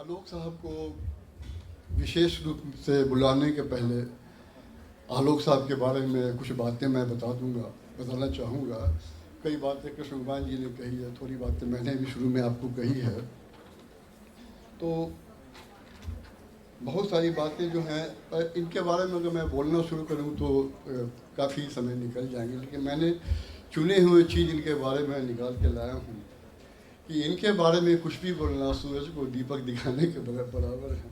आलोक साहब को विशेष रूप से बुलाने के पहले आलोक साहब के बारे में कुछ बातें मैं बताना चाहूँगा। कई बातें कृष्णकुमार जी ने कही है, थोड़ी बातें मैंने भी शुरू में आपको कही है। तो बहुत सारी बातें जो हैं इनके बारे में अगर मैं बोलना शुरू करूँ तो काफ़ी समय निकल जाएंगे, लेकिन मैंने चुने हुए चीज़ इनके बारे में निकाल के लाया हूँ कि इनके बारे में कुछ भी बोलना सूरज को दीपक दिखाने के बराबर है।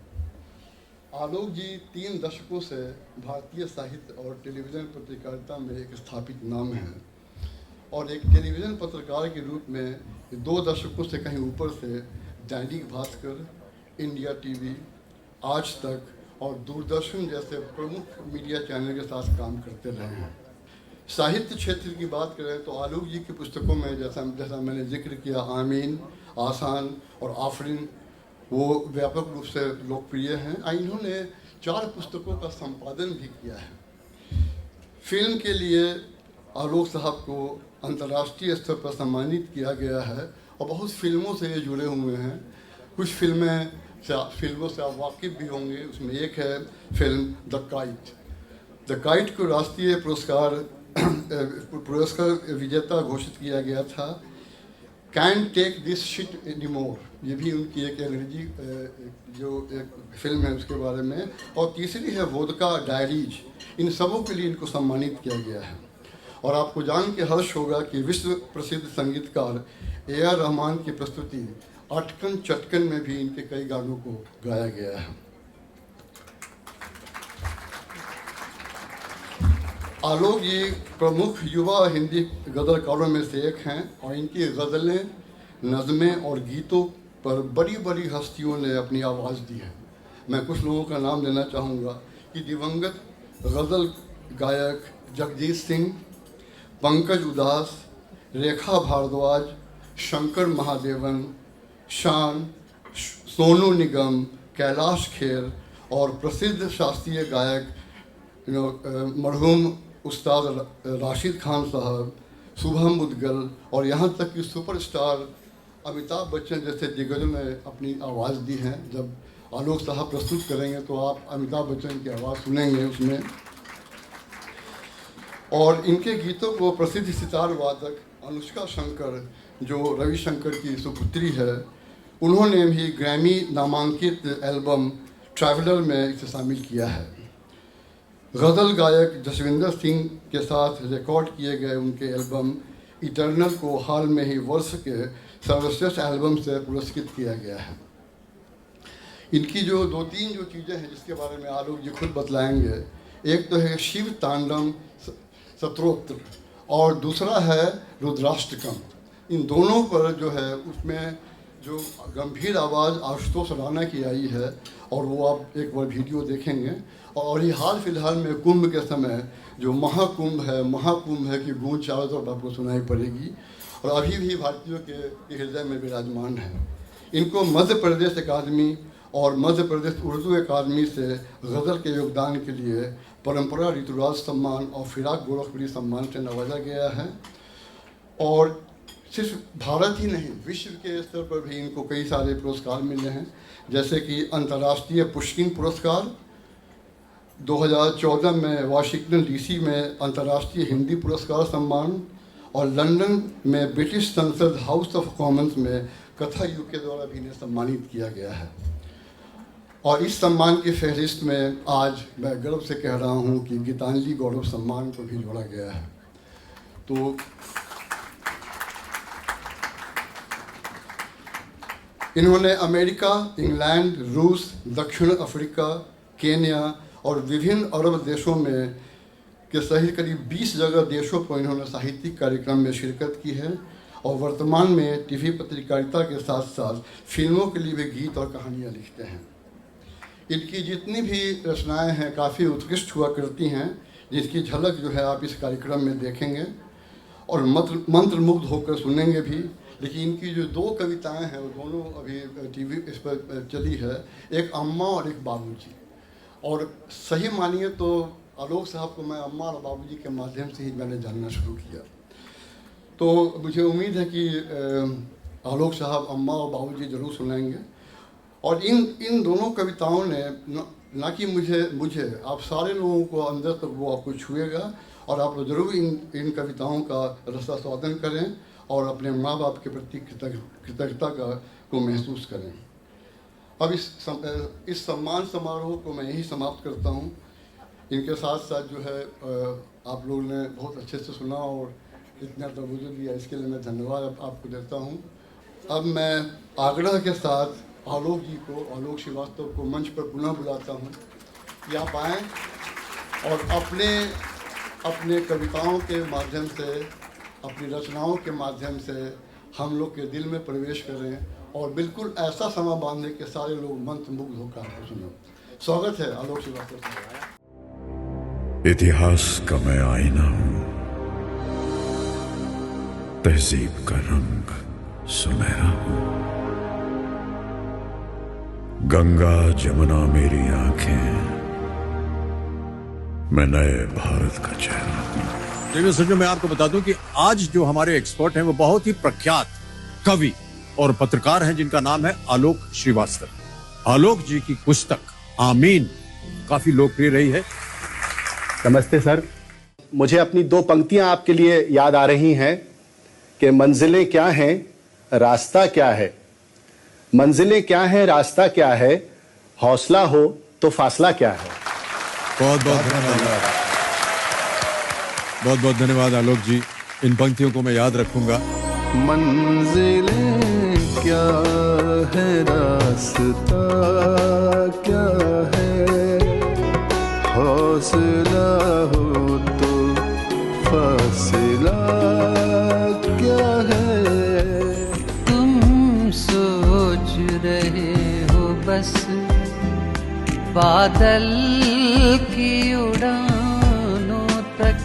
आलोक जी 3 दशकों से भारतीय साहित्य और टेलीविज़न पत्रकारिता में एक स्थापित नाम है और एक टेलीविज़न पत्रकार के रूप में 2 दशकों से कहीं ऊपर से दैनिक भास्कर, इंडिया टीवी, आज तक और दूरदर्शन जैसे प्रमुख मीडिया चैनल के साथ काम करते रहे हैं। साहित्य क्षेत्र की बात करें तो आलोक जी की पुस्तकों में जैसा मैंने जिक्र किया, आमीन, आसान और आफरीन वो व्यापक रूप से लोकप्रिय हैं। इन्होंने 4 पुस्तकों का संपादन भी किया है। फिल्म के लिए आलोक साहब को अंतर्राष्ट्रीय स्तर पर सम्मानित किया गया है और बहुत फिल्मों से ये जुड़े हुए हैं। कुछ फिल्मों से आप वाकिफ़ भी होंगे। उसमें एक है फिल्म द काइट को राष्ट्रीय पुरस्कार विजेता घोषित किया गया था। Can take this shit anymore, ये भी उनकी एक अंग्रेजी जो एक फिल्म है उसके बारे में। और तीसरी है वोदका डायरीज। इन सबों के लिए इनको सम्मानित किया गया है। और आपको जान के हर्ष होगा कि विश्व प्रसिद्ध संगीतकार ए.आर. रहमान की प्रस्तुति अटकन चटकन में भी इनके कई गानों को गाया गया है। आलोक जी प्रमुख युवा हिंदी गज़लकारों में से एक हैं और इनकी गज़लें, नज़में और गीतों पर बड़ी बड़ी हस्तियों ने अपनी आवाज़ दी है। मैं कुछ लोगों का नाम लेना चाहूँगा कि दिवंगत गज़ल गायक जगजीत सिंह, पंकज उदास, रेखा भारद्वाज, शंकर महादेवन, शान, सोनू निगम, कैलाश खेर और प्रसिद्ध शास्त्रीय गायक मरहूम उस्ताद राशिद खान साहब, शुभम मुदगल और यहाँ तक कि सुपरस्टार अमिताभ बच्चन जैसे दिग्गजों ने अपनी आवाज़ दी है। जब आलोक साहब प्रस्तुत करेंगे तो आप अमिताभ बच्चन की आवाज़ सुनेंगे उसमें। और इनके गीतों को प्रसिद्ध सितार वादक अनुष्का शंकर, जो रविशंकर की सुपुत्री है, उन्होंने भी ग्रैमी नामांकित एल्बम ट्रैवलर में इसे शामिल किया है। गज़ल गायक जसविंदर सिंह के साथ रिकॉर्ड किए गए उनके एल्बम इटर्नल को हाल में ही वर्ष के सर्वश्रेष्ठ एल्बम से पुरस्कृत किया गया है। इनकी जो 2-3 जो चीज़ें हैं जिसके बारे में आलोक जी खुद बतलाएंगे, एक तो है शिव तांडव स्तोत्र और दूसरा है रुद्राष्टकम। इन दोनों पर जो है उसमें जो गंभीर आवाज़ आशुतोष राणा की आई है और वो आप एक बार वीडियो देखेंगे। और ये हाल फिलहाल में कुंभ के समय जो महाकुंभ है कि गूंज चारों तरफ आपको सुनाई पड़ेगी और अभी भी भारतीयों के हृदय में विराजमान है। इनको मध्य प्रदेश अकादमी और मध्य प्रदेश उर्दू अकादमी से गज़ल के योगदान के लिए परंपरा ऋतुराज सम्मान और फिराक गोरखपुरी सम्मान से नवाजा गया है। और सिर्फ भारत ही नहीं, विश्व के स्तर पर भी इनको कई सारे पुरस्कार मिले हैं, जैसे कि अंतर्राष्ट्रीय पुष्किन पुरस्कार, 2014 में वाशिंगटन डीसी में अंतर्राष्ट्रीय हिंदी पुरस्कार सम्मान और लंदन में ब्रिटिश संसद हाउस ऑफ कॉमन्स में कथा युग के द्वारा भी इन्हें सम्मानित किया गया है। और इस सम्मान की फहरिस्त में आज मैं गर्व से कह रहा हूँ कि गीतांजलि गौरव सम्मान को भी जोड़ा गया है। तो इन्होंने अमेरिका, इंग्लैंड, रूस, दक्षिण अफ्रीका, केन्या और विभिन्न अरब देशों में के सहित करीब 20 जगह देशों पर इन्होंने साहित्यिक कार्यक्रम में शिरकत की है और वर्तमान में टीवी पत्रकारिता के साथ साथ फिल्मों के लिए भी गीत और कहानियाँ लिखते हैं। इनकी जितनी भी रचनाएं हैं काफ़ी उत्कृष्ट हुआ करती हैं, जिसकी झलक जो है आप इस कार्यक्रम में देखेंगे और मंत्रमुग्ध होकर सुनेंगे भी। लेकिन इनकी जो 2 कविताएं हैं वो दोनों अभी टीवी इस पर चली है, एक अम्मा और एक बाबूजी। और सही मानिए तो आलोक साहब को मैं अम्मा और बाबूजी के माध्यम से ही मैंने जानना शुरू किया। तो मुझे उम्मीद है कि आलोक साहब अम्मा और बाबूजी ज़रूर सुनाएंगे। और इन दोनों कविताओं ने ना कि मुझे आप सारे लोगों को अंदर तक वो आपको छुएगा, और आप लोग जरूर इन कविताओं का रसास्वादन करें और अपने माँ बाप के प्रति कृतज्ञता को महसूस करें। अब इस सम्मान समारोह को मैं यही समाप्त करता हूँ। इनके साथ साथ जो है आप लोगों ने बहुत अच्छे से सुना और इतना तवज्जो दिया, इसके लिए मैं धन्यवाद आपको देता हूँ। अब मैं आग्रह के साथ आलोक श्रीवास्तव को मंच पर पुनः बुलाता हूँ कि आप आएँ और अपने कविताओं के माध्यम से, अपनी रचनाओं के माध्यम से हम लोग के दिल में प्रवेश करें और बिल्कुल ऐसा समा बांधे कि सारे लोग मंत्रमुग्ध होकर आपको सुने। स्वागत है आलोक श्रीवास्तव साहब। इतिहास का मैं आईना हूं, तहजीब का रंग सुनहरा हूं। गंगा जमुना मेरी आंखें, मैं नए भारत का चेहरा हूं। चलिए सज्जनों, मैं आपको बता दूं कि आज जो हमारे एक्सपर्ट हैं वो बहुत ही प्रख्यात कवि और पत्रकार हैं जिनका नाम है आलोक श्रीवास्तव। आलोक जी की पुस्तक आमीन काफी लोकप्रिय रही है। नमस्ते सर। मुझे अपनी 2 पंक्तियां आपके लिए याद आ रही हैं कि मंजिलें क्या हैं, रास्ता क्या है। मंजिलें क्या हैं, रास्ता क्या है, हौसला हो तो फासला क्या है। बहुत बहुत धन्यवाद, बहुत बहुत धन्यवाद आलोक जी। इन पंक्तियों को मैं याद रखूंगा। मंजिलें क्या है, रास्ता क्या है, हौसला हो तो फासला क्या है। तुम सोच रहे हो बस बादल की उड़ानों तक।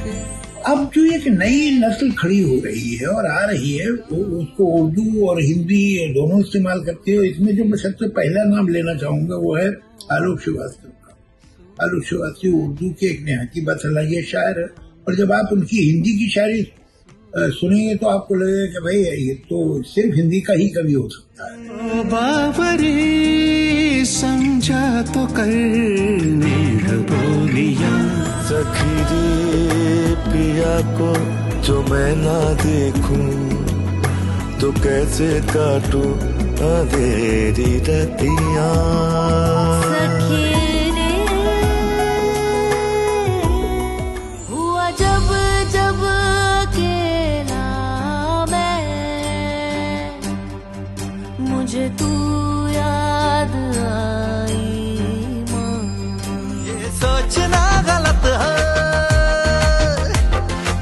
अब जो एक नई नस्ल खड़ी हो रही है और आ रही है, वो उसको उर्दू और हिंदी दोनों इस्तेमाल करते हो। इसमें जो मैं सबसे पहला नाम लेना चाहूंगा वो है आलोक श्रीवास्तव का। आलोक श्रीवास्तव उर्दू के एक निहायती बासलाहिया शायर है, और जब आप उनकी हिंदी की शायरी सुनेंगे तो आपको लगेगा कि भाई ये तो सिर्फ हिंदी का ही कवि हो सकता है। बाबरी समझा तो करने बोलिया, सखीरे पिया को जो मैं ना देखूं तो कैसे काटूं अंधेरी रतियां। हुआ जब जब अकेला मैं, मुझे तू याद आई माँ। ये सोचना गलत है,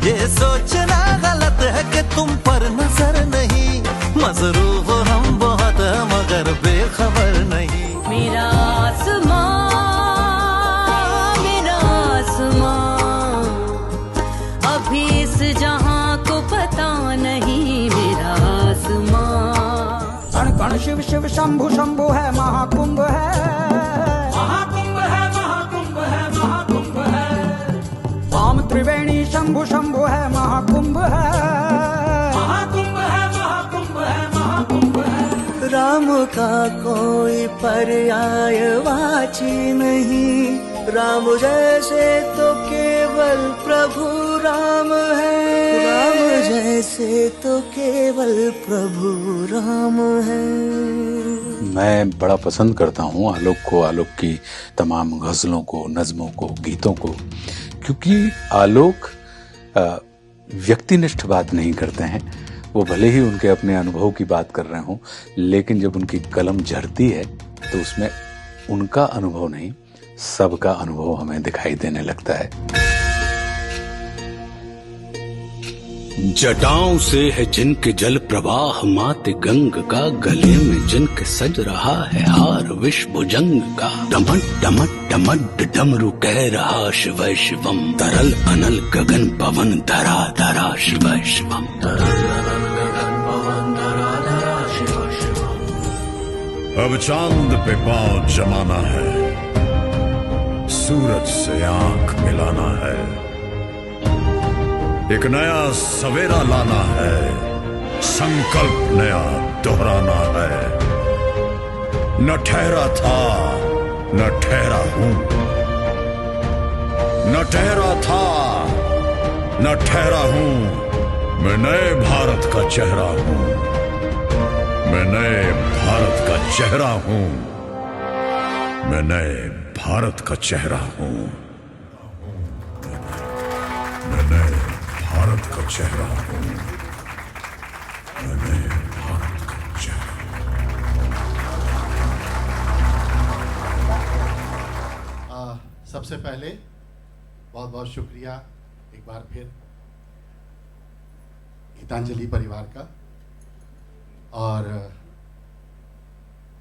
ये सोचना गलत है कि तुम पर नजर नहीं। मजरूफ हम बहुत है मगर बेखबर नहीं। मेरा आसमां, मेरा आसमां, अभी इस जहां को पता नहीं मेरा आसमां। कण कण शिव शिव शंभु शंभु है, महाकुंभ है, महाकुंभ है, महाकुंभ है, महाकुंभ है। वाम त्रिवेणी शंभु शंभु है, महाकुंभ है, महाकुंभ है, महाकुंभ है, महाकुंभ है। राम का कोई पर्यायवाची नहीं, राम जैसे तो केवल प्रभु राम है। राम जैसे तो केवल प्रभु राम है। मैं बड़ा पसंद करता हूँ आलोक को, आलोक की तमाम गज़लों को, नज़्मों को, गीतों को, क्योंकि आलोक व्यक्तिनिष्ठ बात नहीं करते हैं। वो भले ही उनके अपने अनुभव की बात कर रहे हों, लेकिन जब उनकी कलम झरती है तो उसमें उनका अनुभव नहीं, सबका अनुभव हमें दिखाई देने लगता है। जटाओं से है जिनके जल प्रवाह मात गंग का, गले में जिनके सज रहा है हार विष भुजंग का। डमट डमट डमट डमरू कह रहा शिव शिवम, तरल अनल गगन पवन धरा धरा शिव शिवम। अब चांद पे पांव जमाना है, सूरज से आंख मिलाना है, एक नया सवेरा लाना है, संकल्प नया दोहराना है। न ठहरा था न ठहरा हूं, न ठहरा था न ठहरा हूं, मैं नए भारत का चेहरा हूं, मैं नए भारत का चेहरा हूं, मैं नए भारत का चेहरा हूं, मैं नए भारत का चेहरा हूं, मैं नए भारत का चेहरा। सबसे पहले बहुत बहुत शुक्रिया एक बार फिर गीतांजलि परिवार का, और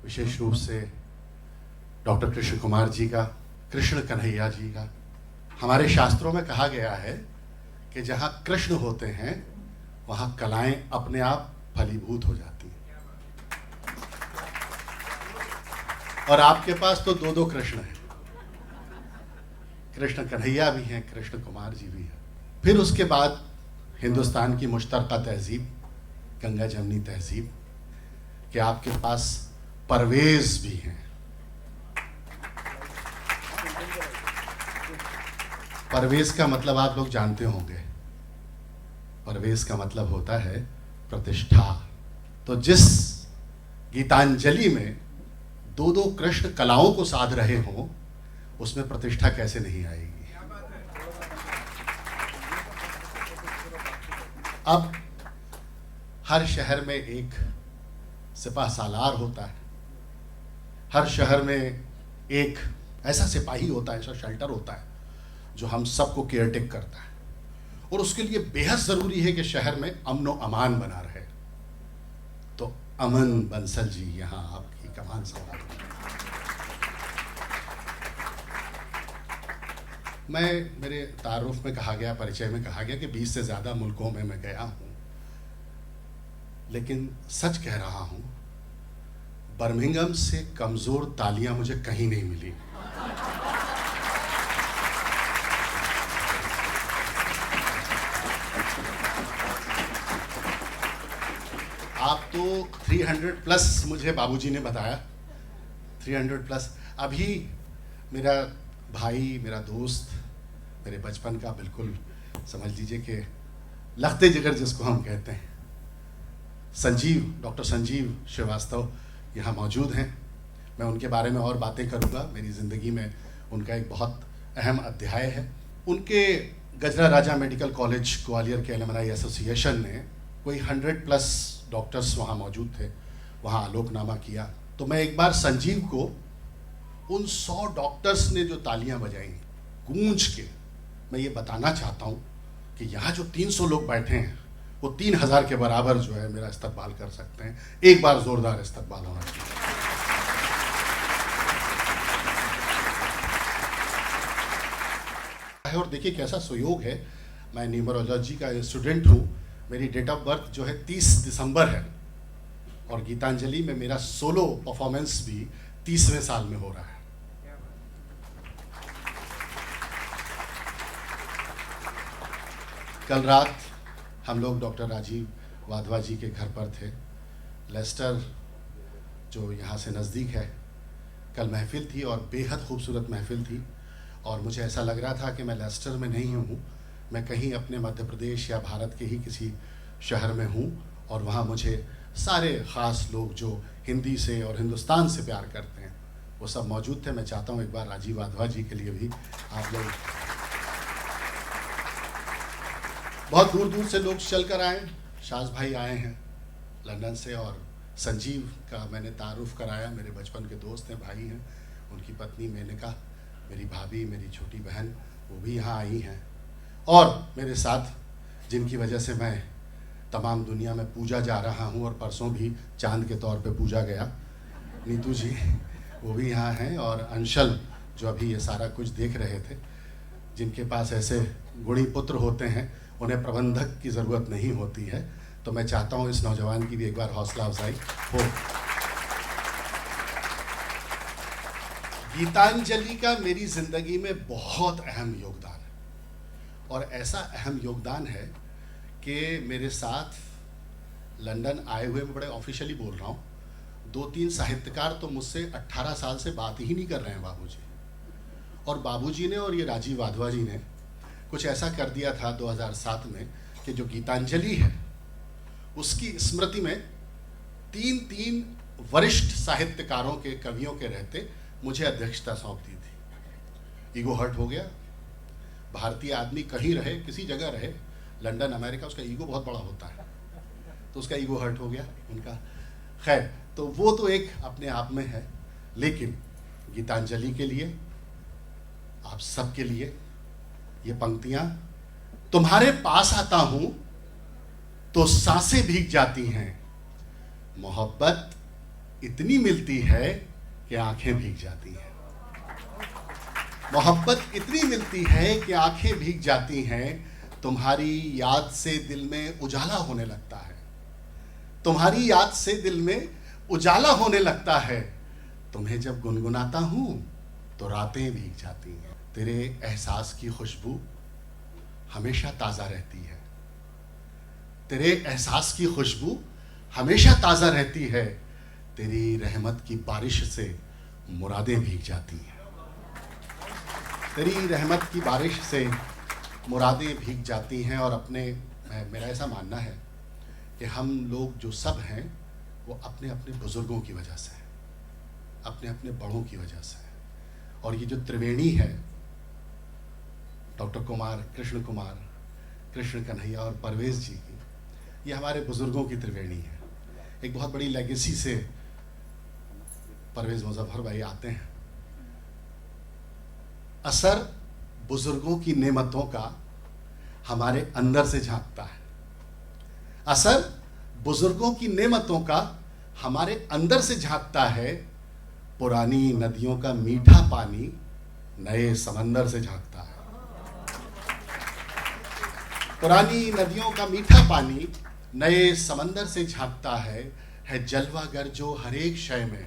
विशेष रूप से डॉक्टर कृष्ण कुमार जी का, कृष्ण कन्हैया जी का। हमारे शास्त्रों में कहा गया है कि जहाँ कृष्ण होते हैं वहाँ कलाएं अपने आप फलीभूत हो जाती हैं, और आपके पास तो दो दो कृष्ण हैं, कृष्ण कन्हैया भी हैं, कृष्ण कुमार जी भी हैं। फिर उसके बाद हिंदुस्तान की मुश्तरका तहजीब, गंगा जमनी तहजीब, कि आपके पास परवेज भी हैं। परवेज का मतलब आप लोग जानते होंगे, परवेज का मतलब होता है प्रतिष्ठा। तो जिस गीतांजलि में दो दो कृष्ण कलाओं को साध रहे हों, उसमें प्रतिष्ठा कैसे नहीं आएगी। अब हर शहर में एक सिपाह सालार होता है, हर शहर में एक ऐसा सिपाही होता है, ऐसा शेल्टर होता है जो हम सबको केयरटेक करता है, और उसके लिए बेहद जरूरी है कि शहर में अमन व अमान बना रहे। तो अमन बंसल जी यहाँ आपकी कमान संभाल। मेरे तारुफ में कहा गया, परिचय में कहा गया कि 20 से ज़्यादा मुल्कों में मैं गया हूँ, लेकिन सच कह रहा हूँ, बर्मिंघम से कमज़ोर तालियां मुझे कहीं नहीं मिली। आप तो 300 प्लस, मुझे बाबूजी ने बताया 300 प्लस। अभी मेरा भाई, मेरा दोस्त, मेरे बचपन का, बिल्कुल समझ लीजिए कि लखते जिगर जिसको हम कहते हैं, संजीव, डॉक्टर संजीव श्रीवास्तव यहाँ मौजूद हैं। मैं उनके बारे में और बातें करूँगा। मेरी ज़िंदगी में उनका एक बहुत अहम अध्याय है। उनके गजरा राजा मेडिकल कॉलेज ग्वालियर के एलुमनाई एसोसिएशन ने कोई 100 प्लस डॉक्टर्स वहाँ मौजूद थे, वहाँ आलोकनामा किया। तो मैं एक बार संजीव को उन 100 डॉक्टर्स ने जो तालियां बजाई गूंज के, मैं ये बताना चाहता हूँ कि यहाँ जो 300 लोग बैठे हैं वो 3000 के बराबर जो है मेरा इस्तकबाल कर सकते हैं। एक बार जोरदार इस्तकबाल होना चाहिए। और देखिए कैसा सुयोग है, मैं न्यूमरोलॉजी का स्टूडेंट हूँ, मेरी डेट ऑफ बर्थ जो है 30 दिसंबर है, और गीतांजलि में मेरा सोलो परफॉर्मेंस भी 30वें साल में हो रहा है। कल रात हम लोग डॉक्टर राजीव वाधवा जी के घर पर थे, लेस्टर जो यहाँ से नज़दीक है। कल महफिल थी और बेहद खूबसूरत महफिल थी, और मुझे ऐसा लग रहा था कि मैं लेस्टर में नहीं हूँ, मैं कहीं अपने मध्य प्रदेश या भारत के ही किसी शहर में हूँ, और वहाँ मुझे सारे ख़ास लोग जो हिंदी से और हिंदुस्तान से प्यार करते हैं वो सब मौजूद थे। मैं चाहता हूँ एक बार राजीव वाधवा जी के लिए भी आप लोग, बहुत दूर दूर से लोग चल कर आए। शाज भाई आए हैं लंदन से, और संजीव का मैंने तारुफ कराया, मेरे बचपन के दोस्त हैं, भाई हैं। उनकी पत्नी मेनका, मेरी भाभी, मेरी छोटी बहन, वो भी यहाँ आई हैं। और मेरे साथ जिनकी वजह से मैं तमाम दुनिया में पूजा जा रहा हूँ, और परसों भी चांद के तौर पे पूजा गया, नीतू जी वो भी यहाँ हैं, और अंशल जो अभी ये सारा कुछ देख रहे थे। जिनके पास ऐसे गुणी पुत्र होते हैं उन्हें प्रबंधक की ज़रूरत नहीं होती है। तो मैं चाहता हूँ इस नौजवान की भी एक बार हौसला अफजाई हो। गीतांजलि का मेरी ज़िंदगी में बहुत अहम योगदान है, और ऐसा अहम योगदान है कि मेरे साथ लंदन आए हुए, मैं बड़े ऑफिशियली बोल रहा हूँ, 2-3 साहित्यकार तो मुझसे 18 साल से बात ही नहीं कर रहे हैं बाबूजी। और बाबूजी ने और ये राजीव वाधवा जी ने कुछ ऐसा कर दिया था 2007 में कि जो गीतांजलि है उसकी स्मृति में 3 वरिष्ठ साहित्यकारों के, कवियों के रहते मुझे अध्यक्षता सौंप दी थी। ईगो हर्ट हो गया। भारतीय आदमी कहीं रहे, किसी जगह रहे, लंदन, अमेरिका, उसका ईगो बहुत बड़ा होता है, तो उसका ईगो हर्ट हो गया उनका। खैर, तो वो तो एक अपने आप में है, लेकिन गीतांजलि के लिए, आप सबके लिए ये पंक्तियां, तुम्हारे पास आता हूं तो सांसें भीग जाती हैं, मोहब्बत इतनी मिलती है कि आंखें भीग जाती हैं। मोहब्बत इतनी मिलती है कि आंखें भीग जाती हैं, तुम्हारी याद से दिल में उजाला होने लगता है, तुम्हारी याद से दिल में उजाला होने लगता है, तुम्हें जब गुनगुनाता हूं तो रातें भीग जाती हैं। तेरे एहसास की खुशबू हमेशा ताज़ा रहती है, तेरे एहसास की खुशबू हमेशा ताज़ा रहती है, तेरी रहमत की बारिश से मुरादें भीग जाती हैं, तेरी रहमत की बारिश से मुरादें भीग जाती हैं। और मेरा ऐसा मानना है कि हम लोग जो सब हैं वो अपने अपने बुज़ुर्गों की वजह से हैं, अपने अपने बड़ों की वजह से हैं। और ये जो त्रिवेणी है, डॉक्टर कुमार, कृष्ण कुमार, कृष्ण कन्हैया और परवेज़ जी की, ये हमारे बुज़ुर्गों की त्रिवेणी है। एक बहुत बड़ी लेगेसी से परवेज़ मुज़फ़्फ़र भाई आते हैं। असर बुजुर्गों की नेमतों का हमारे अंदर से झांकता है, असर बुजुर्गों की नेमतों का हमारे अंदर से झांकता है। पुरानी नदियों का मीठा पानी नए समंदर से झांकता है, पुरानी नदियों का मीठा पानी नए समंदर से झांकता है जलवागर जो हर एक शय में,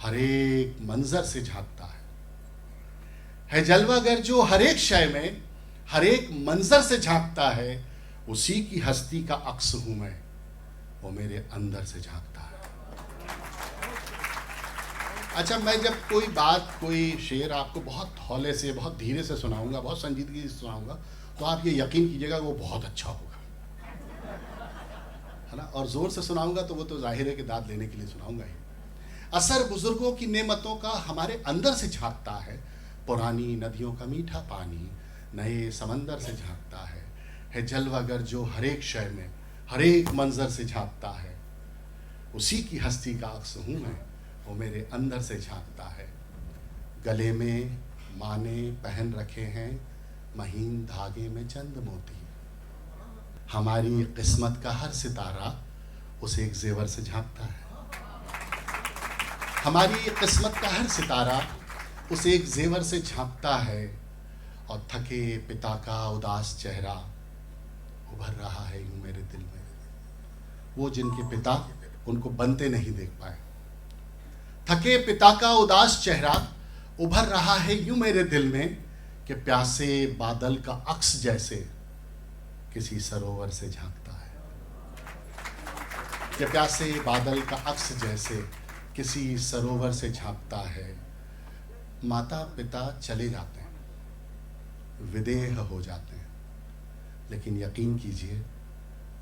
हर एक मंजर से झांकता है जलवागर जो हर एक शय में, हर एक मंजर से झांकता है। उसी की हस्ती का अक्स हूं मैं, वो मेरे अंदर से झांकता है। अच्छा, मैं जब कोई बात, कोई शेर आपको बहुत हौले से, बहुत धीरे से सुनाऊंगा, बहुत संजीदगी से सुनाऊंगा, तो आप ये यकीन कीजिएगा वो बहुत अच्छा होगा, है ना। और जोर से सुनाऊंगा तो वो तो जाहिर है कि दाद लेने के लिए सुनाऊंगा ही। असर बुजुर्गों की नेमतों का हमारे अंदर से झांकता है, पुरानी नदियों का मीठा पानी नए समंदर से झांकता है जलवागर जो हर एक शय में, हर एक मंजर से झांकता है। उसी की हस्ती का अक्स हूँ मैं, वो मेरे अंदर से झांकता है। गले में माँ ने पहन रखे हैं महीन धागे में चंद मोती, हमारी किस्मत का हर सितारा उस एक जेवर से झांकता है, हमारी किस्मत का हर सितारा उस एक जेवर से झांकता है। और थके पिता का उदास चेहरा उभर रहा है यूं मेरे दिल में, वो जिनके पिता उनको बनते नहीं देख पाए। थके पिता का उदास चेहरा उभर रहा है यूं मेरे दिल में, कि प्यासे बादल का अक्स जैसे किसी सरोवर से झांकता है, कि प्यासे बादल का अक्स जैसे किसी सरोवर से झांकता है। माता पिता चले जाते हैं, विदेह हो जाते हैं, लेकिन यकीन कीजिए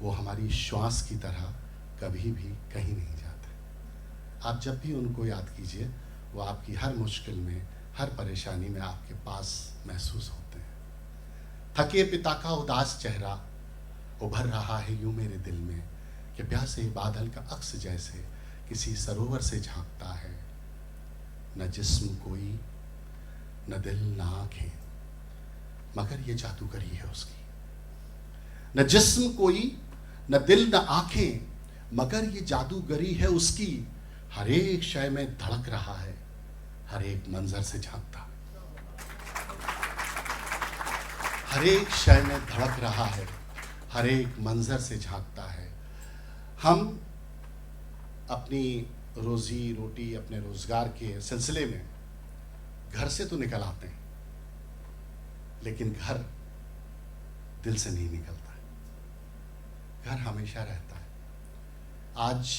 वो हमारी श्वास की तरह कभी भी कहीं नहीं जाते। आप जब भी उनको याद कीजिए, वो आपकी हर मुश्किल में, हर परेशानी में आपके पास महसूस होते हैं। थके पिता का उदास चेहरा उभर रहा है यूं मेरे दिल में, कि प्यासे बादल का अक्स जैसे किसी सरोवर से झांकता है। न जिस्म कोई, न दिल, न आंखें, मगर ये जादूगरी है उसकी। न जिस्म कोई, न दिल, न आंखें, मगर ये जादूगरी है उसकी। हर एक शय में धड़क रहा है, हर एक मंजर से झांकता, हर एक शय में धड़क रहा है, हर एक मंजर से झांकता है। हम अपनी रोजी रोटी, अपने रोजगार के सिलसिले में घर से तो निकल आते हैं, लेकिन घर दिल से नहीं निकलता है, घर हमेशा रहता है। आज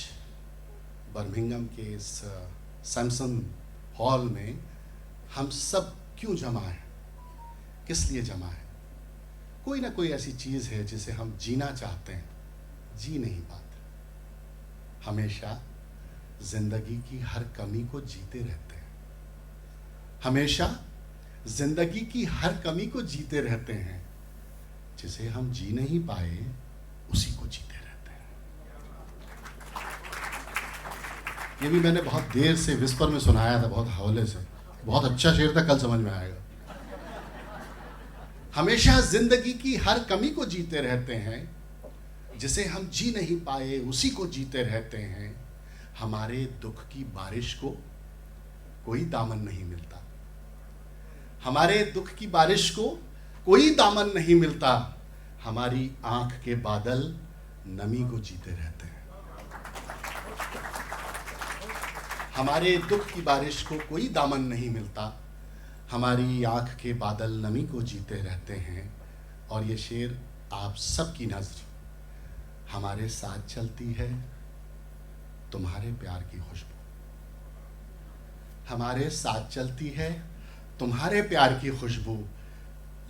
बर्मिंघम के इस सैमसन हॉल में हम सब क्यों जमा हैं, किस लिए जमा हैं? कोई ना कोई ऐसी चीज़ है जिसे हम जीना चाहते हैं, जी नहीं पाते। हमेशा जिंदगी की हर कमी को जीते रहते हैं, हमेशा जिंदगी की हर कमी को जीते रहते हैं। जिसे हम जी नहीं पाए उसी को जीते रहते हैं। ये भी मैंने बहुत देर से विस्पर में सुनाया था, बहुत हौले से। बहुत अच्छा शेर था, कल समझ में आएगा। हमेशा जिंदगी की हर कमी को जीते रहते हैं, जिसे हम जी नहीं पाए उसी को जीते रहते हैं। हमारे दुख की बारिश को कोई दामन नहीं मिलता, हमारे दुख की बारिश को कोई दामन नहीं मिलता। हमारी आंख के बादल नमी को जीते रहते हैं, हमारे दुख की बारिश को कोई दामन नहीं मिलता। हमारी आंख के बादल नमी को जीते रहते हैं। और ये शेर आप सबकी नजर हमारे साथ चलती है तुम्हारे प्यार की खुशबू, हमारे साथ चलती है तुम्हारे प्यार की खुशबू।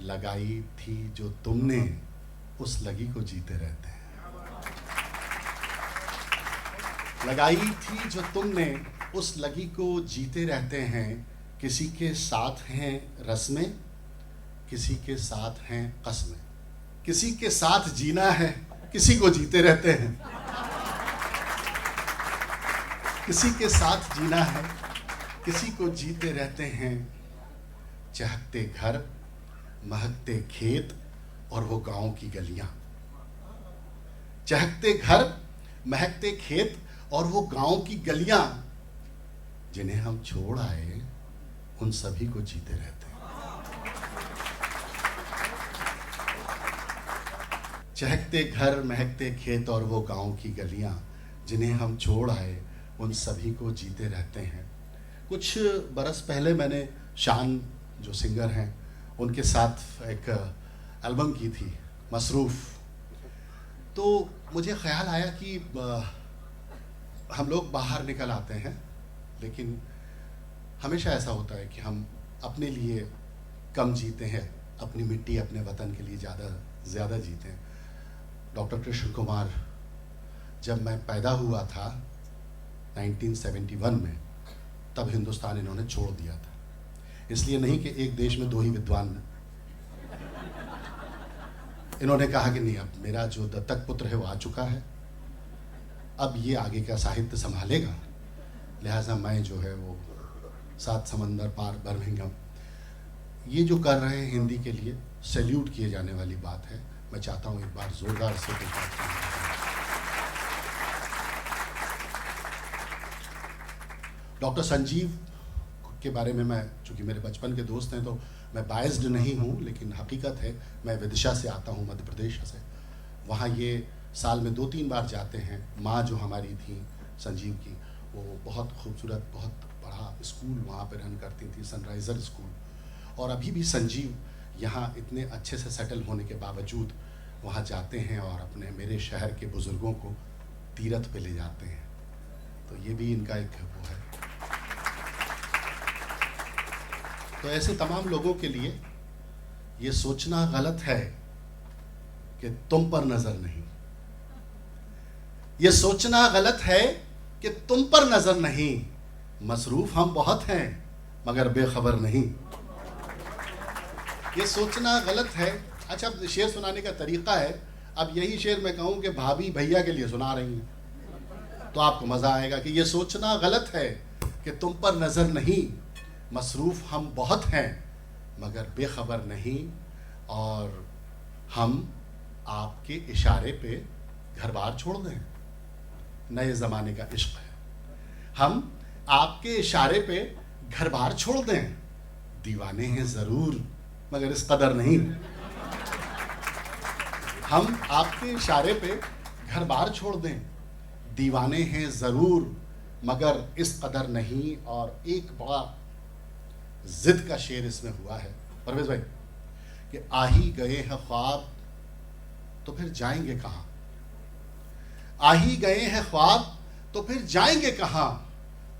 लगाई थी जो तुमने उस लगी को जीते रहते हैं, लगाई थी जो तुमने उस लगी को जीते रहते हैं। किसी के साथ हैं रस्में, किसी के साथ हैं कसमें, किसी के साथ जीना है किसी को जीते रहते हैं, किसी के साथ जीना है किसी को जीते रहते हैं। चहकते घर, महकते खेत और वो गांव की गलियां, चहकते घर, महकते खेत और वो गांव की गलियां। जिन्हें हम छोड़ आए उन सभी को जीते रहते हैं। चहकते घर, महकते खेत और वो गांव की गलियां, जिन्हें हम छोड़ आए उन सभी को जीते रहते हैं। कुछ बरस पहले मैंने शान जो सिंगर हैं उनके साथ एक एल्बम की थी, मसरूफ़। तो मुझे ख्याल आया कि हम लोग बाहर निकल आते हैं, लेकिन हमेशा ऐसा होता है कि हम अपने लिए कम जीते हैं, अपनी मिट्टी अपने वतन के लिए ज़्यादा जीते हैं। डॉक्टर कृष्ण कुमार, जब मैं पैदा हुआ था 1971 में, तब हिंदुस्तान इन्होंने छोड़ दिया था। इसलिए नहीं कि एक देश में दो ही विद्वान हैं। इन्होंने कहा कि नहीं, अब मेरा जो दत्तक पुत्र है वो आ चुका है, अब ये आगे का साहित्य संभालेगा, लिहाजा मैं जो है वो 7 समंदर पार बर्मिंघम, ये जो कर रहे हैं हिंदी के लिए सैल्यूट किए जाने वाली बात है। मैं चाहता हूँ एक बार जोरदार से डॉक्टर संजीव के बारे में, मैं चूँकि मेरे बचपन के दोस्त हैं तो मैं बायस्ड नहीं हूँ, लेकिन हकीकत है मैं विदिशा से आता हूँ, मध्य प्रदेश से। वहाँ ये साल में 2-3 बार जाते हैं। माँ जो हमारी थी संजीव की, वो बहुत खूबसूरत, बहुत बड़ा स्कूल वहाँ पे रन करती थी, सनराइज़र स्कूल। और अभी भी संजीव यहाँ इतने अच्छे से सेटल होने के बावजूद वहाँ जाते हैं और अपने मेरे शहर के बुज़ुर्गों को तीरथ पे ले जाते हैं। तो ये भी इनका एक वो है। तो ऐसे तमाम लोगों के लिए ये सोचना गलत है कि तुम पर नजर नहीं, ये सोचना गलत है कि तुम पर नजर नहीं। मसरूफ हम बहुत हैं मगर बेखबर नहीं, ये सोचना गलत है। अच्छा, अब शेर सुनाने का तरीका है, अब यही शेर मैं कहूँ कि भाभी भैया के लिए सुना रही हैं तो आपको मज़ा आएगा कि ये सोचना गलत है कि तुम पर नज़र नहीं। मसरूफ़ हम बहुत हैं मगर बेखबर नहीं, और हम आपके इशारे पे घर बार छोड़ दें। नए ज़माने का इश्क है, हम आपके इशारे पे घर बार छोड़ दें। दीवाने हैं ज़रूर मगर इस कदर नहीं, हम आपके इशारे पे घर बार छोड़ दें। दीवाने हैं ज़रूर मगर इस कदर नहीं। और एक बड़ा जिद का शेर इसमें हुआ है परवेज़ भाई कि आ ही गए हैं ख्वाब तो फिर जाएंगे कहाँ। आ ही गए हैं ख्वाब तो फिर जाएंगे कहां?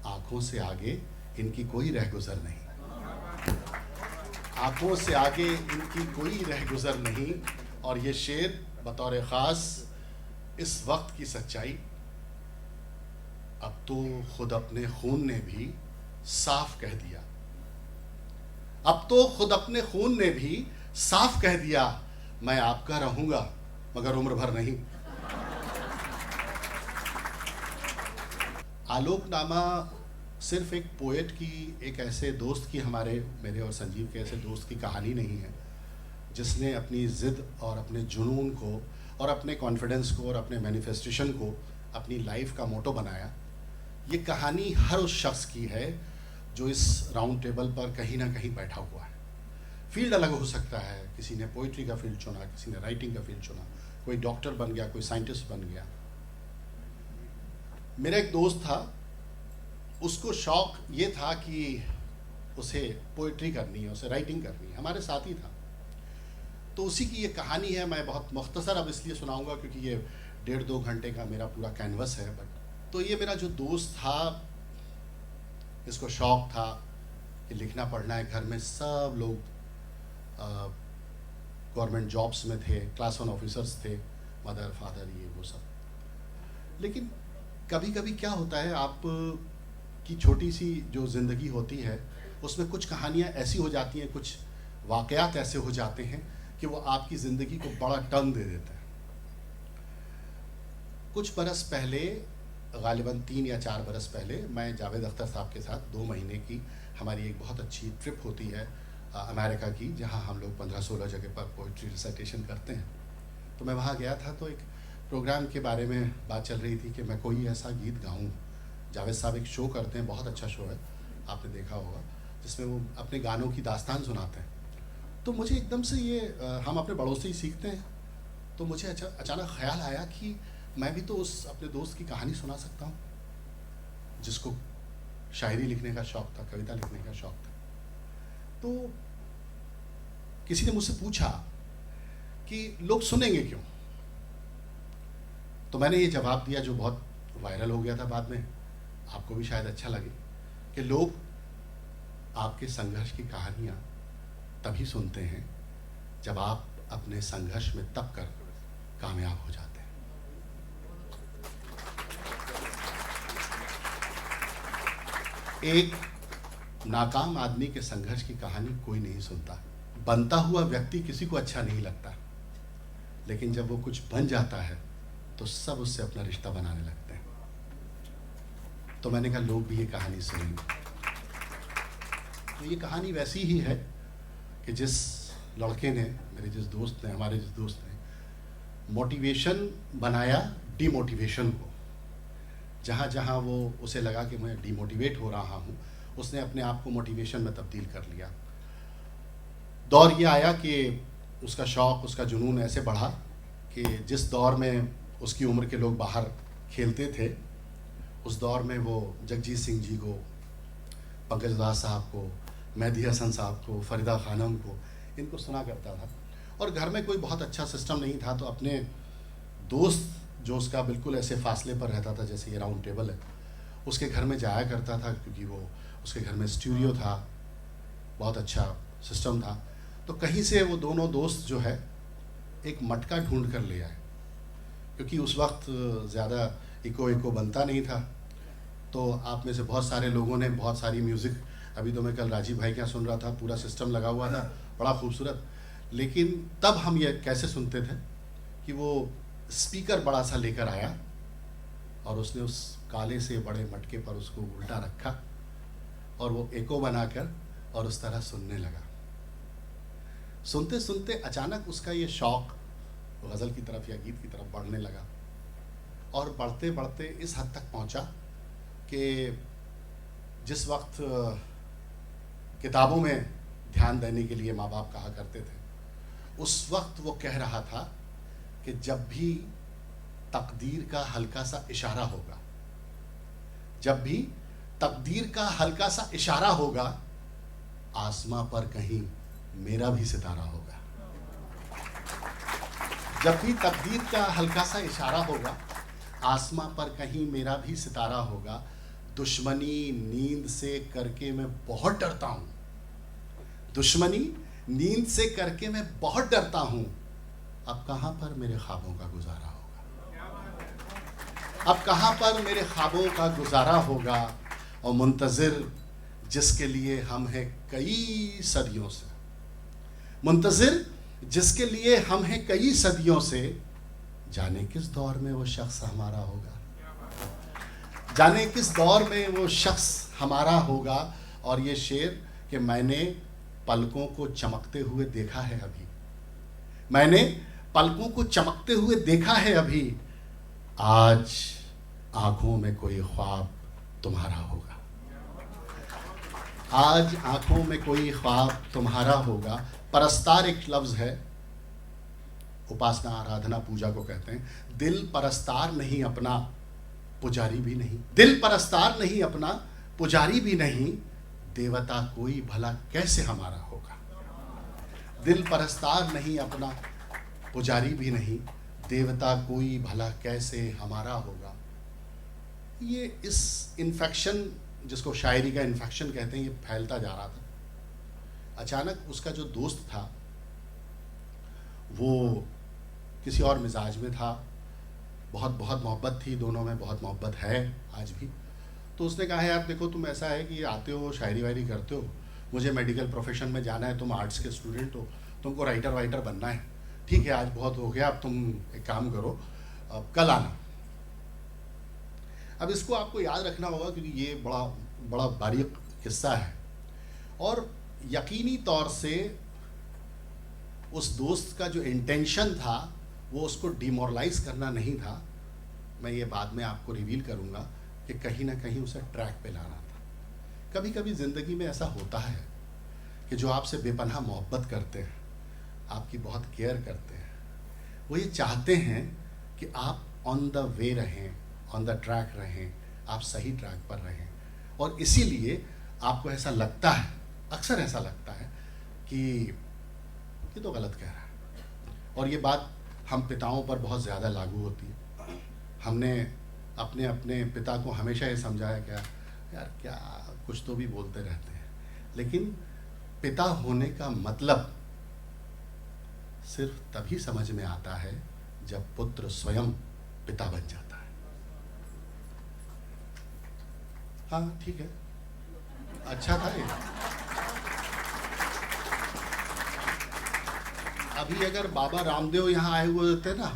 आंखों से आगे इनकी कोई रहगुजर नहीं, आंखों से आगे इनकी कोई रहगुजर नहीं। और ये शेर बतौर खास इस वक्त की सच्चाई, अब तो खुद अपने खून ने भी साफ कह दिया, अब तो खुद अपने खून ने भी साफ कह दिया, मैं आपका रहूंगा मगर उम्र भर नहीं। आलोकनामा सिर्फ एक पोएट की, एक ऐसे दोस्त की, मेरे और संजीव के ऐसे दोस्त की कहानी नहीं है जिसने अपनी ज़िद और अपने जुनून को और अपने कॉन्फिडेंस को और अपने मैनिफेस्टेशन को अपनी लाइफ का मोटो बनाया। ये कहानी हर उस शख्स की है जो इस राउंड टेबल पर कहीं ना कहीं बैठा हुआ है। फील्ड अलग हो सकता है, किसी ने पोइट्री का फील्ड चुना, किसी ने राइटिंग का फील्ड चुना, कोई डॉक्टर बन गया, कोई साइंटिस्ट बन गया। मेरा एक दोस्त था, उसको शौक ये था कि उसे पोइट्री करनी है, उसे राइटिंग करनी है, हमारे साथ ही था। तो उसी की ये कहानी है, मैं बहुत मुख्तसर अब इसलिए सुनाऊंगा क्योंकि ये 1.5-2 घंटे का मेरा पूरा कैनवस है। बट तो ये मेरा जो दोस्त था, इसको शौक था कि लिखना पढ़ना है। घर में सब लोग गवर्नमेंट जॉब्स में थे, क्लास 1 ऑफिसर्स थे, मदर फादर ये वो सब। लेकिन कभी कभी क्या होता है, आप की छोटी सी जो ज़िंदगी होती है उसमें कुछ कहानियाँ ऐसी हो जाती हैं, कुछ वाक़यात ऐसे हो जाते हैं कि वो आपकी ज़िंदगी को बड़ा टर्न दे देता है। कुछ बरस पहले, गालिबन 3 या 4 बरस पहले, मैं जावेद अख्तर साहब के साथ 2 महीने की हमारी एक बहुत अच्छी ट्रिप होती है अमेरिका की, जहाँ हम लोग 15-16 जगह पर पोइट्री रिसाइटेशन करते हैं। तो मैं वहाँ गया था, तो एक प्रोग्राम के बारे में बात चल रही थी कि मैं कोई ऐसा गीत गाऊं। जावेद साहब एक शो करते हैं, बहुत अच्छा शो है, आपने देखा होगा, जिसमें वो अपने गानों की दास्तान सुनाते हैं। तो मुझे एकदम से ये हम अपने बड़ों से ही सीखते हैं, तो मुझे अचानक ख्याल आया कि मैं भी तो उस अपने दोस्त की कहानी सुना सकता हूँ जिसको शायरी लिखने का शौक़ था, कविता लिखने का शौक़ था। तो किसी ने मुझसे पूछा कि लोग सुनेंगे क्यों? तो मैंने ये जवाब दिया जो बहुत वायरल हो गया था बाद में, आपको भी शायद अच्छा लगे, कि लोग आपके संघर्ष की कहानियाँ तभी सुनते हैं जब आप अपने संघर्ष में तप कर कामयाब हो जाते हैं। एक नाकाम आदमी के संघर्ष की कहानी कोई नहीं सुनता। बनता हुआ व्यक्ति किसी को अच्छा नहीं लगता, लेकिन जब वो कुछ बन जाता है तो सब उससे अपना रिश्ता बनाने लगते हैं। तो मैंने कहा लोग भी ये कहानी सुनेंगे। तो ये कहानी वैसी ही है कि जिस लड़के ने, मेरे जिस दोस्त ने, हमारे जिस दोस्त ने मोटिवेशन बनाया डिमोटिवेशन को। जहाँ जहाँ वो उसे लगा कि मैं डिमोटिवेट हो रहा हूँ, उसने अपने आप को मोटिवेशन में तब्दील कर लिया। दौर ये आया कि उसका शौक़, उसका जुनून ऐसे बढ़ा कि जिस दौर में उसकी उम्र के लोग बाहर खेलते थे, उस दौर में वो जगजीत सिंह जी को, पंकज उधास साहब को, मेहदी हसन साहब को, फरीदा खानम को, इनको सुना करता था। और घर में कोई बहुत अच्छा सिस्टम नहीं था, तो अपने दोस्त जो उसका बिल्कुल ऐसे फासले पर रहता था जैसे ये राउंड टेबल है, उसके घर में जाया करता था, क्योंकि वो उसके घर में स्टूडियो था, बहुत अच्छा सिस्टम था। तो कहीं से वो दोनों दोस्त जो है एक मटका ढूंढ कर ले आए, क्योंकि उस वक्त ज़्यादा इको बनता नहीं था। तो आप में से बहुत सारे लोगों ने बहुत सारी म्यूज़िक, अभी तो मैं कल राजीव भाई क्या सुन रहा था, पूरा सिस्टम लगा हुआ था, बड़ा खूबसूरत। लेकिन तब हम ये कैसे सुनते थे कि वो स्पीकर बड़ा सा लेकर आया और उसने उस काले से बड़े मटके पर उसको उल्टा रखा और वो एको बनाकर और उस तरह सुनने लगा। सुनते सुनते अचानक उसका ये शौक़ गज़ल की तरफ या गीत की तरफ बढ़ने लगा, और बढ़ते बढ़ते इस हद तक पहुंचा कि जिस वक्त किताबों में ध्यान देने के लिए माँ बाप कहा करते थे, उस वक्त वो कह रहा था कि जब भी तकदीर का हल्का सा इशारा होगा, जब भी तकदीर का हल्का सा इशारा होगा, आसमां पर कहीं मेरा भी सितारा होगा। जब भी तकदीर का हल्का सा इशारा होगा, आसमां पर कहीं मेरा भी सितारा होगा, दुश्मनी नींद से करके मैं बहुत डरता हूं, दुश्मनी नींद से करके मैं बहुत डरता हूं, अब कहां पर मेरे ख्वाबों का गुजारा होगा, अब कहां पर मेरे ख्वाबों का गुजारा होगा। और मुंतज़िर जिसके लिए हम हैं कई सदियों से, मुंतज़िर जिसके लिए हम हैं कई सदियों से, जाने किस दौर में वो शख्स हमारा होगा, जाने किस दौर में वो शख्स हमारा होगा। और ये शेर कि मैंने पलकों को चमकते हुए देखा है अभी, मैंने पलकों को चमकते हुए देखा है अभी, आज आंखों में कोई ख्वाब तुम्हारा होगा, आज आंखों में कोई ख्वाब तुम्हारा होगा। परस्तार एक लफ्ज़ है, उपासना आराधना पूजा को कहते हैं। दिल परस्तार नहीं अपना पुजारी भी नहीं, दिल परस्तार नहीं अपना पुजारी भी नहीं, देवता कोई भला कैसे हमारा होगा, दिल परस्तार नहीं अपना पुजारी भी नहीं, देवता कोई भला कैसे हमारा होगा। ये इस इन्फेक्शन, जिसको शायरी का इन्फेक्शन कहते हैं, ये फैलता जा रहा था। अचानक उसका जो दोस्त था वो किसी और मिजाज में था, बहुत मोहब्बत थी दोनों में, बहुत मोहब्बत है आज भी। तो उसने कहा यार देखो तुम ऐसा है कि आते हो शायरी वायरी करते हो, मुझे मेडिकल प्रोफेशन में जाना है, तुम आर्ट्स के स्टूडेंट हो, तुमको राइटर वाइटर बनना है, ठीक है आज बहुत हो गया, अब तुम एक काम करो अब कल आना। अब इसको आपको याद रखना होगा क्योंकि ये बड़ा बारीक किस्सा है और यकीनी तौर से उस दोस्त का जो इंटेंशन था वो उसको डिमोरलाइज करना नहीं था। मैं ये बाद में आपको रिवील करूँगा कि कहीं ना कहीं उसे ट्रैक पे लाना था। कभी कभी ज़िंदगी में ऐसा होता है कि जो आपसे बेपनाह मोहब्बत करते हैं, आपकी बहुत केयर करते हैं, वो ये चाहते हैं कि आप ऑन द वे रहें, ऑन द ट्रैक रहें, आप सही ट्रैक पर रहें। और इसीलिए आपको ऐसा लगता है, अक्सर ऐसा लगता है कि ये तो गलत कह रहा है। और ये बात हम पिताओं पर बहुत ज़्यादा लागू होती है। हमने अपने अपने पिता को हमेशा ये समझाया क्या यार क्या कुछ तो भी बोलते रहते हैं, लेकिन पिता होने का मतलब सिर्फ तभी समझ में आता है जब पुत्र स्वयं पिता बन जाता है। हाँ ठीक है, अच्छा था ये। अभी अगर बाबा रामदेव यहाँ आए हुए होते ना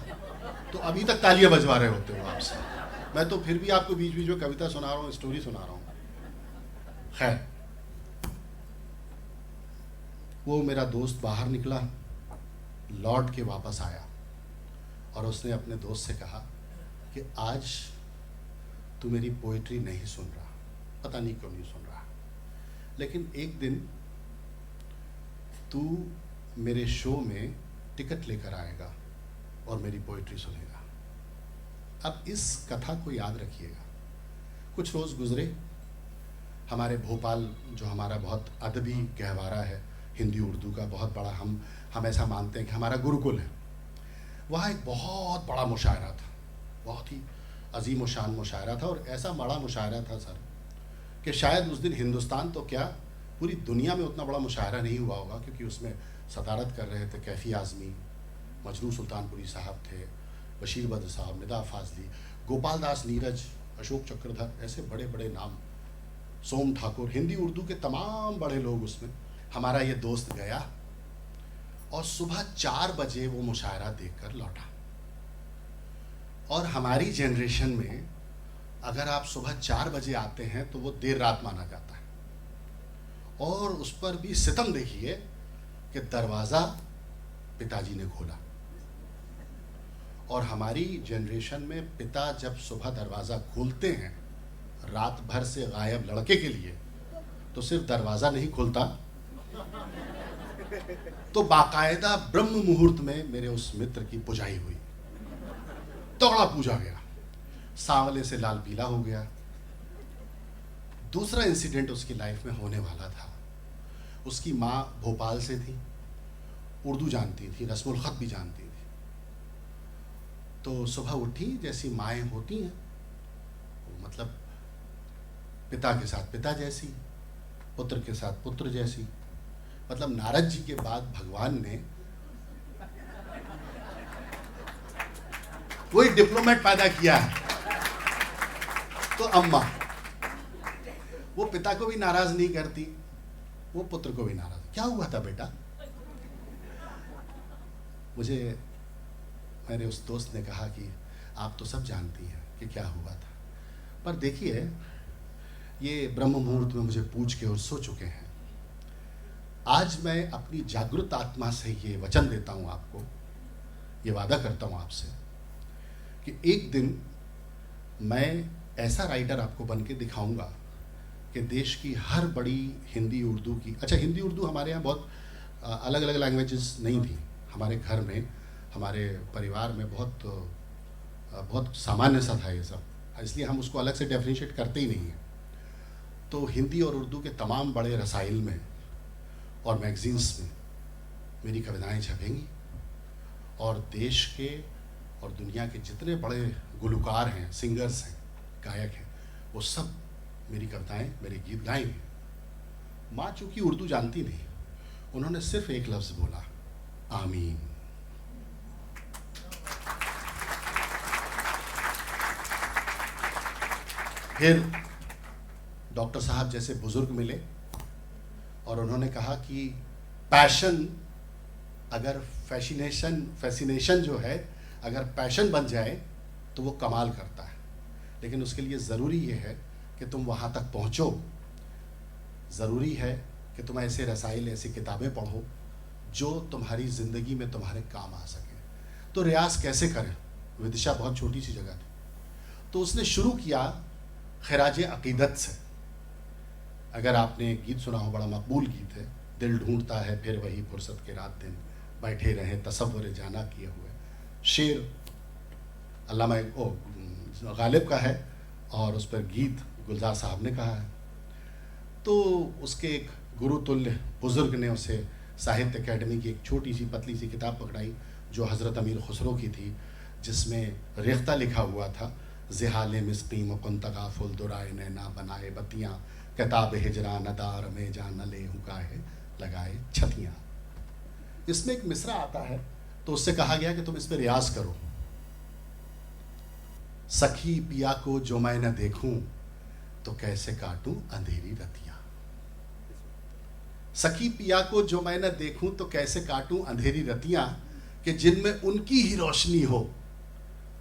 तो अभी तक तालियां बजवा रहे होते हो आपसे। मैं तो फिर भी आपको बीच बीच में कविता सुना रहा हूँ, स्टोरी सुना रहा हूँ। खैर, वो मेरा दोस्त बाहर निकला, लौट के वापस आया और उसने अपने दोस्त से कहा कि आज तू मेरी पोइट्री नहीं सुन रहा, पता नहीं क्यों नहीं सुन रहा, लेकिन एक दिन तू मेरे शो में टिकट लेकर आएगा और मेरी पोइट्री सुनेगा। अब इस कथा को याद रखिएगा। कुछ रोज़ गुजरे, हमारे भोपाल जो हमारा बहुत अदबी गहवारा है हिंदी उर्दू का, बहुत बड़ा हम ऐसा मानते हैं कि हमारा गुरुकुल है, वहाँ एक बहुत बड़ा मुशायरा था, बहुत ही अजीम व शान मुशायरा था। और ऐसा बड़ा मुशायरा था सर कि शायद उस दिन हिंदुस्तान तो क्या पूरी दुनिया में उतना बड़ा मुशायरा नहीं हुआ होगा, क्योंकि उसमें सदारत कर रहे थे कैफ़ी आज़मी, मजरू सुल्तानपुरी साहब थे, बशीर बद्र साहब, निदा फाजली, गोपाल दास नीरज, अशोक चक्रधर, ऐसे बड़े बड़े नाम, सोम ठाकुर, हिंदी उर्दू के तमाम बड़े लोग उसमें। हमारा ये दोस्त गया और सुबह 4 बजे वो मुशायरा देखकर लौटा। और हमारी जनरेशन में अगर आप सुबह 4 बजे आते हैं तो वो देर रात माना जाता है। और उस पर भी सितम देखिए कि दरवाज़ा पिताजी ने खोला। और हमारी जनरेशन में पिता जब सुबह दरवाज़ा खोलते हैं रात भर से गायब लड़के के लिए, तो सिर्फ दरवाज़ा नहीं खोलता, तो बाकायदा ब्रह्म मुहूर्त में मेरे उस मित्र की पुजाई हुई, तगड़ा पूजा गया, सांवले से लाल पीला हो गया। दूसरा इंसिडेंट उसकी लाइफ में होने वाला था। उसकी माँ भोपाल से थी, उर्दू जानती थी, रस्मुल ख़त भी जानती थी। तो सुबह उठी जैसी माएँ होती हैं, मतलब पिता के साथ पिता जैसी, पुत्र के साथ पुत्र जैसी, मतलब नारद जी के बाद भगवान ने कोई डिप्लोमेट पैदा किया है तो अम्मा, वो पिता को भी नाराज नहीं करती, वो पुत्र को भी नाराज। क्या हुआ था बेटा? मुझे मेरे उस दोस्त ने कहा कि आप तो सब जानती हैं कि क्या हुआ था, पर देखिए ये ब्रह्म मुहूर्त में मुझे पूछ के और सो चुके हैं। आज मैं अपनी जागृत आत्मा से ये वचन देता हूँ आपको, ये वादा करता हूँ आपसे कि एक दिन मैं ऐसा राइटर आपको बन के दिखाऊंगा कि देश की हर बड़ी हिंदी उर्दू की, अच्छा हिंदी उर्दू हमारे यहाँ बहुत अलग अलग लैंग्वेजेस नहीं थी, हमारे घर में हमारे परिवार में बहुत सामान्य सा था ये सब, इसलिए हम उसको अलग से डेफिनेशिएट करते ही नहीं हैं। तो हिंदी और उर्दू के तमाम बड़े रसाइल में और मैगजीन्स में मेरी कविताएं छपेंगी और देश के और दुनिया के जितने बड़े गुलकार हैं, सिंगर्स हैं, गायक हैं, वो सब मेरी कविताएं, मेरे गीत गाएंगे। माँ चूंकि उर्दू जानती नहीं, उन्होंने सिर्फ एक लफ्ज़ बोला, आमीन। फिर डॉक्टर साहब जैसे बुजुर्ग मिले और उन्होंने कहा कि पैशन, अगर फैसिनेशन जो है अगर पैशन बन जाए तो वो कमाल करता है, लेकिन उसके लिए ज़रूरी ये है कि तुम वहाँ तक पहुँचो, ज़रूरी है कि तुम ऐसे रसाइल, ऐसी किताबें पढ़ो जो तुम्हारी ज़िंदगी में तुम्हारे काम आ सके। तो रियाज कैसे करें? विदिशा बहुत छोटी सी जगह थी, तो उसने शुरू किया खराज अकीदत से। अगर आपने गीत सुना हो, बड़ा मकबूल गीत है, दिल ढूंढता है फिर वही फुर्सत के रात दिन बैठे रहे तसव्वुर जाना किए हुए। शेर अल्लामा गालिब का है और उस पर गीत गुलजार साहब ने कहा है। तो उसके एक गुरुतुल्य बुजुर्ग ने उसे साहित्य अकेडमी की एक छोटी सी पतली सी किताब पकड़ाई जो हज़रत अमीर खुसरो की थी, जिसमें रेख्ता लिखा हुआ था, ज़िहाले मिस्की मुकुंतगा फुल दुराए नैना बनाए बत्तियाँ, किताब हिजरा नदार में जा नले हुकाए लगाए छतियाँ। इसमें एक मिसरा आता है, तो उससे कहा गया कि तुम इस पर रियाज करो। सखी पिया को जो मैं न देखूं तो कैसे काटूं अंधेरी रतियां। सखी पिया को जो मैं न देखूं तो कैसे काटूं अंधेरी रतियां, कि जिनमें उनकी ही रोशनी हो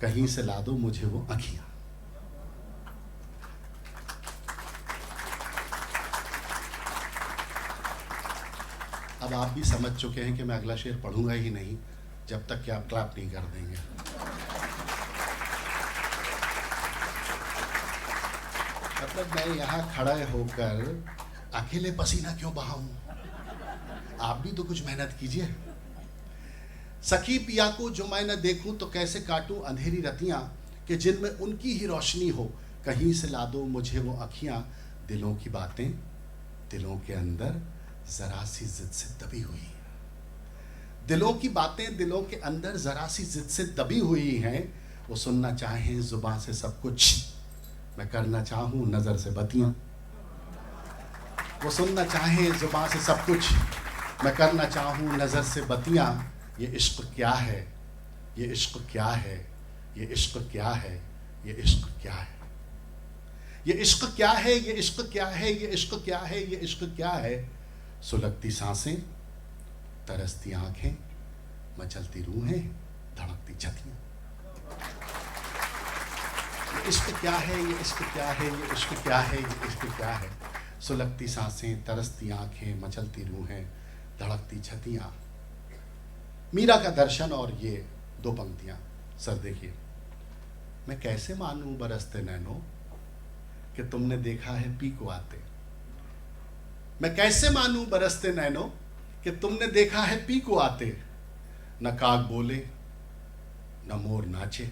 कहीं से ला दो मुझे वो आँखियां। अब आप भी समझ चुके हैं कि मैं अगला शेर पढ़ूंगा ही नहीं जब तक कि आप क्लैप नहीं कर देंगे। मतलब मैं यहाँ खड़ा होकर अकेले पसीना क्यों बहाऊं? आप भी तो कुछ मेहनत कीजिए। सखी पिया को जो मैं न देखूं तो कैसे काटूं अंधेरी रतियां, कि जिनमें उनकी ही रोशनी हो कहीं से ला दो मुझे वो अखियां। दिलों की बातें दिलों के अंदर जरा सी जिद से दबी हुई हैं। दिलों की बातें दिलों के अंदर जरा सी जिद से दबी हुई हैं। वो सुनना चाहें जुबान से सब कुछ, मैं करना चाहूं नजर से बतियां। वो सुनना चाहें जुबान से सब कुछ, मैं करना चाहूं नजर से बतियां। ये इश्क क्या है, ये इश्क क्या है, ये इश्क क्या है, ये इश्क क्या है, ये इश्क क्या है, ये इश्क क्या है, ये इश्क क्या है, ये इश्क क्या है। सुलगती सांसें तरसती आंखें, मचलती रूहें धड़कती छतियां। ये इश्क क्या है, ये इश्क क्या है, ये इश्क क्या है, ये इश्क क्या है। सुलगती सांसें तरसती आंखें, मचलती रूहें धड़कती छतियां। मीरा का दर्शन और ये दो पंक्तियां। सर देखिए, मैं कैसे मानूं बरसते नैनो कि तुमने देखा है पी को आते। मैं कैसे मानूं बरसते नैनो कि तुमने देखा है पी को आते। न काग बोले, न मोर नाचे,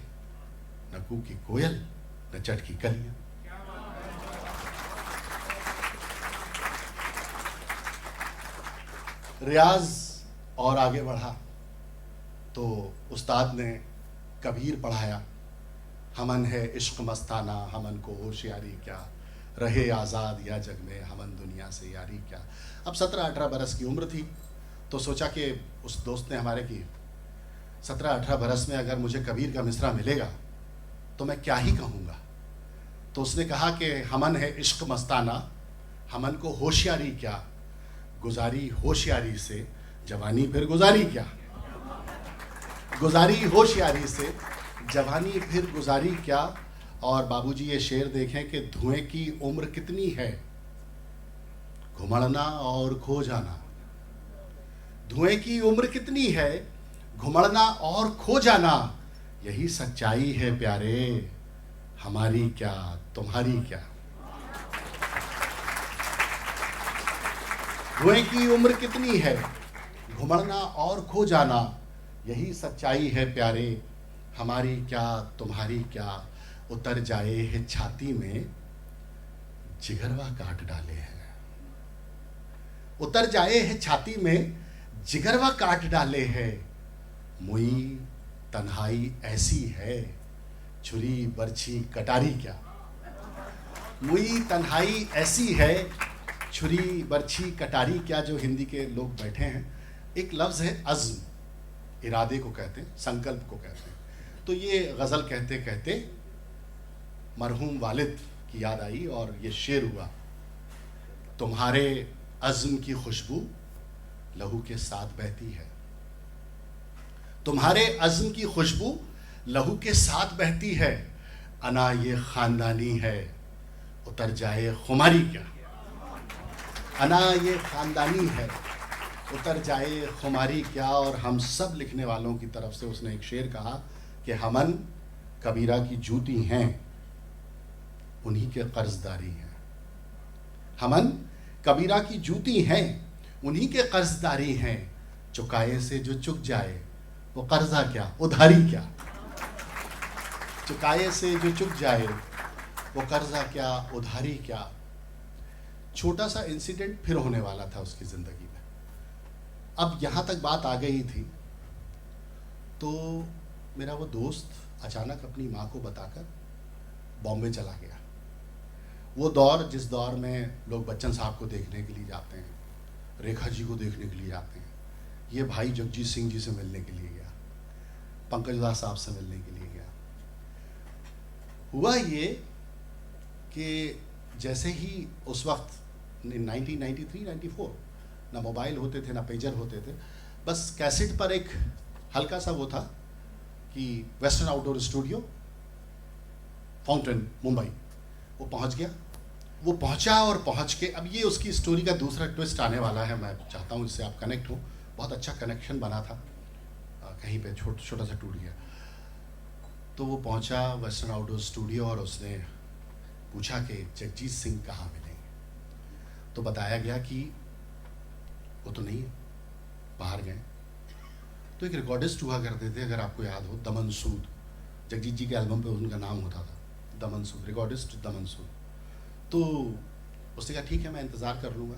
न कूकी कोयल, न चटकी कलियां। रियाज और आगे बढ़ा तो उस्ताद ने कबीर पढ़ाया, हमन है इश्क मस्ताना, हमन को होशियारी क्या, रहे आज़ाद या जग में, हमन दुनिया से यारी क्या। अब 17-18 बरस की उम्र थी, तो सोचा कि उस दोस्त ने हमारे की 17-18 बरस में अगर मुझे कबीर का मिसरा मिलेगा तो मैं क्या ही कहूँगा। तो उसने कहा कि हमन है इश्क मस्ताना, हमन को होशियारी क्या, गुजारी होशियारी से जवानी फिर गुजारी क्या, गुजारी होशियारी से जवानी फिर गुजारी क्या। और बाबूजी ये शेर देखें कि धुएं की उम्र कितनी है, घुमड़ना और खो जाना। धुएं की उम्र कितनी है, घुमड़ना और खो जाना, यही सच्चाई है प्यारे, हमारी क्या तुम्हारी क्या। धुएं की उम्र कितनी है, घुमड़ना और खो जाना, यही सच्चाई है प्यारे, हमारी क्या तुम्हारी क्या। उतर जाए है छाती में, जिगरवा काट डाले हैं। उतर जाए है छाती में, जिगरवा काट डाले हैं। मुई तन्हाई ऐसी है, छुरी बरछी कटारी क्या। मुई तन्हाई ऐसी है, छुरी बरछी कटारी क्या। जो हिंदी के लोग बैठे हैं, एक लफ्ज़ है अज़्म, इरादे को कहते हैं, संकल्प को कहते हैं। तो ये गज़ल कहते कहते मरहूम वालिद की याद आई और ये शेर हुआ, तुम्हारे अज़्म की खुशबू लहू के साथ बहती है। तुम्हारे अज़्म की खुशबू लहू के साथ बहती है, अना ये ख़ानदानी है, उतर जाए खुमारी क्या। अना ये ख़ानदानी है, उतर जाए खुमारी क्या। और हम सब लिखने वालों की तरफ से उसने एक शेर कहा कि हमन कबीरा की जूती हैं, उन्हीं के कर्जदारी हैं। हमन कबीरा की जूती हैं, उन्हीं के कर्जदारी हैं। चुकाए से जो चुक जाए वो कर्जा क्या, उधारी क्या। चुकाए से जो चुक जाए वो कर्जा क्या, उधारी क्या। छोटा सा इंसिडेंट फिर होने वाला था उसकी ज़िंदगी में। अब यहाँ तक बात आ गई थी तो मेरा वो दोस्त अचानक अपनी माँ को बताकर बॉम्बे चला गया। वो दौर जिस दौर में लोग बच्चन साहब को देखने के लिए जाते हैं, रेखा जी को देखने के लिए जाते हैं, ये भाई जगजीत सिंह जी से मिलने के लिए गया, पंकज दास साहब से मिलने के लिए गया। हुआ ये कि जैसे ही उस वक्त 1993-94 ना मोबाइल होते थे ना पेजर होते थे, बस कैसेट पर एक हल्का सा वो था कि western outdoor studio fountain Mumbai, वो पहुंच गया। वो पहुंचा और पहुंच के अब ये उसकी स्टोरी का दूसरा ट्विस्ट आने वाला है। मैं चाहता हूँ इससे आप कनेक्ट हो। बहुत अच्छा कनेक्शन बना था, कहीं पे छोटा सा टूट गया। तो वो पहुंचा वेस्टर्न आउटडोर स्टूडियो और उसने पूछा कि जगजीत सिंह कहाँ मिलेंगे। तो बताया गया कि वो तो नहीं है, बाहर गए। तो एक रिकॉर्डिस्ट हुआ करते थे, अगर आपको याद हो, दमन सूद, जगजीत जी के एल्बम पे उनका नाम होता था दमन सूद, रिकॉर्डिस्ट दमन सूद। तो उसने कहा ठीक है मैं इंतज़ार कर लूँगा।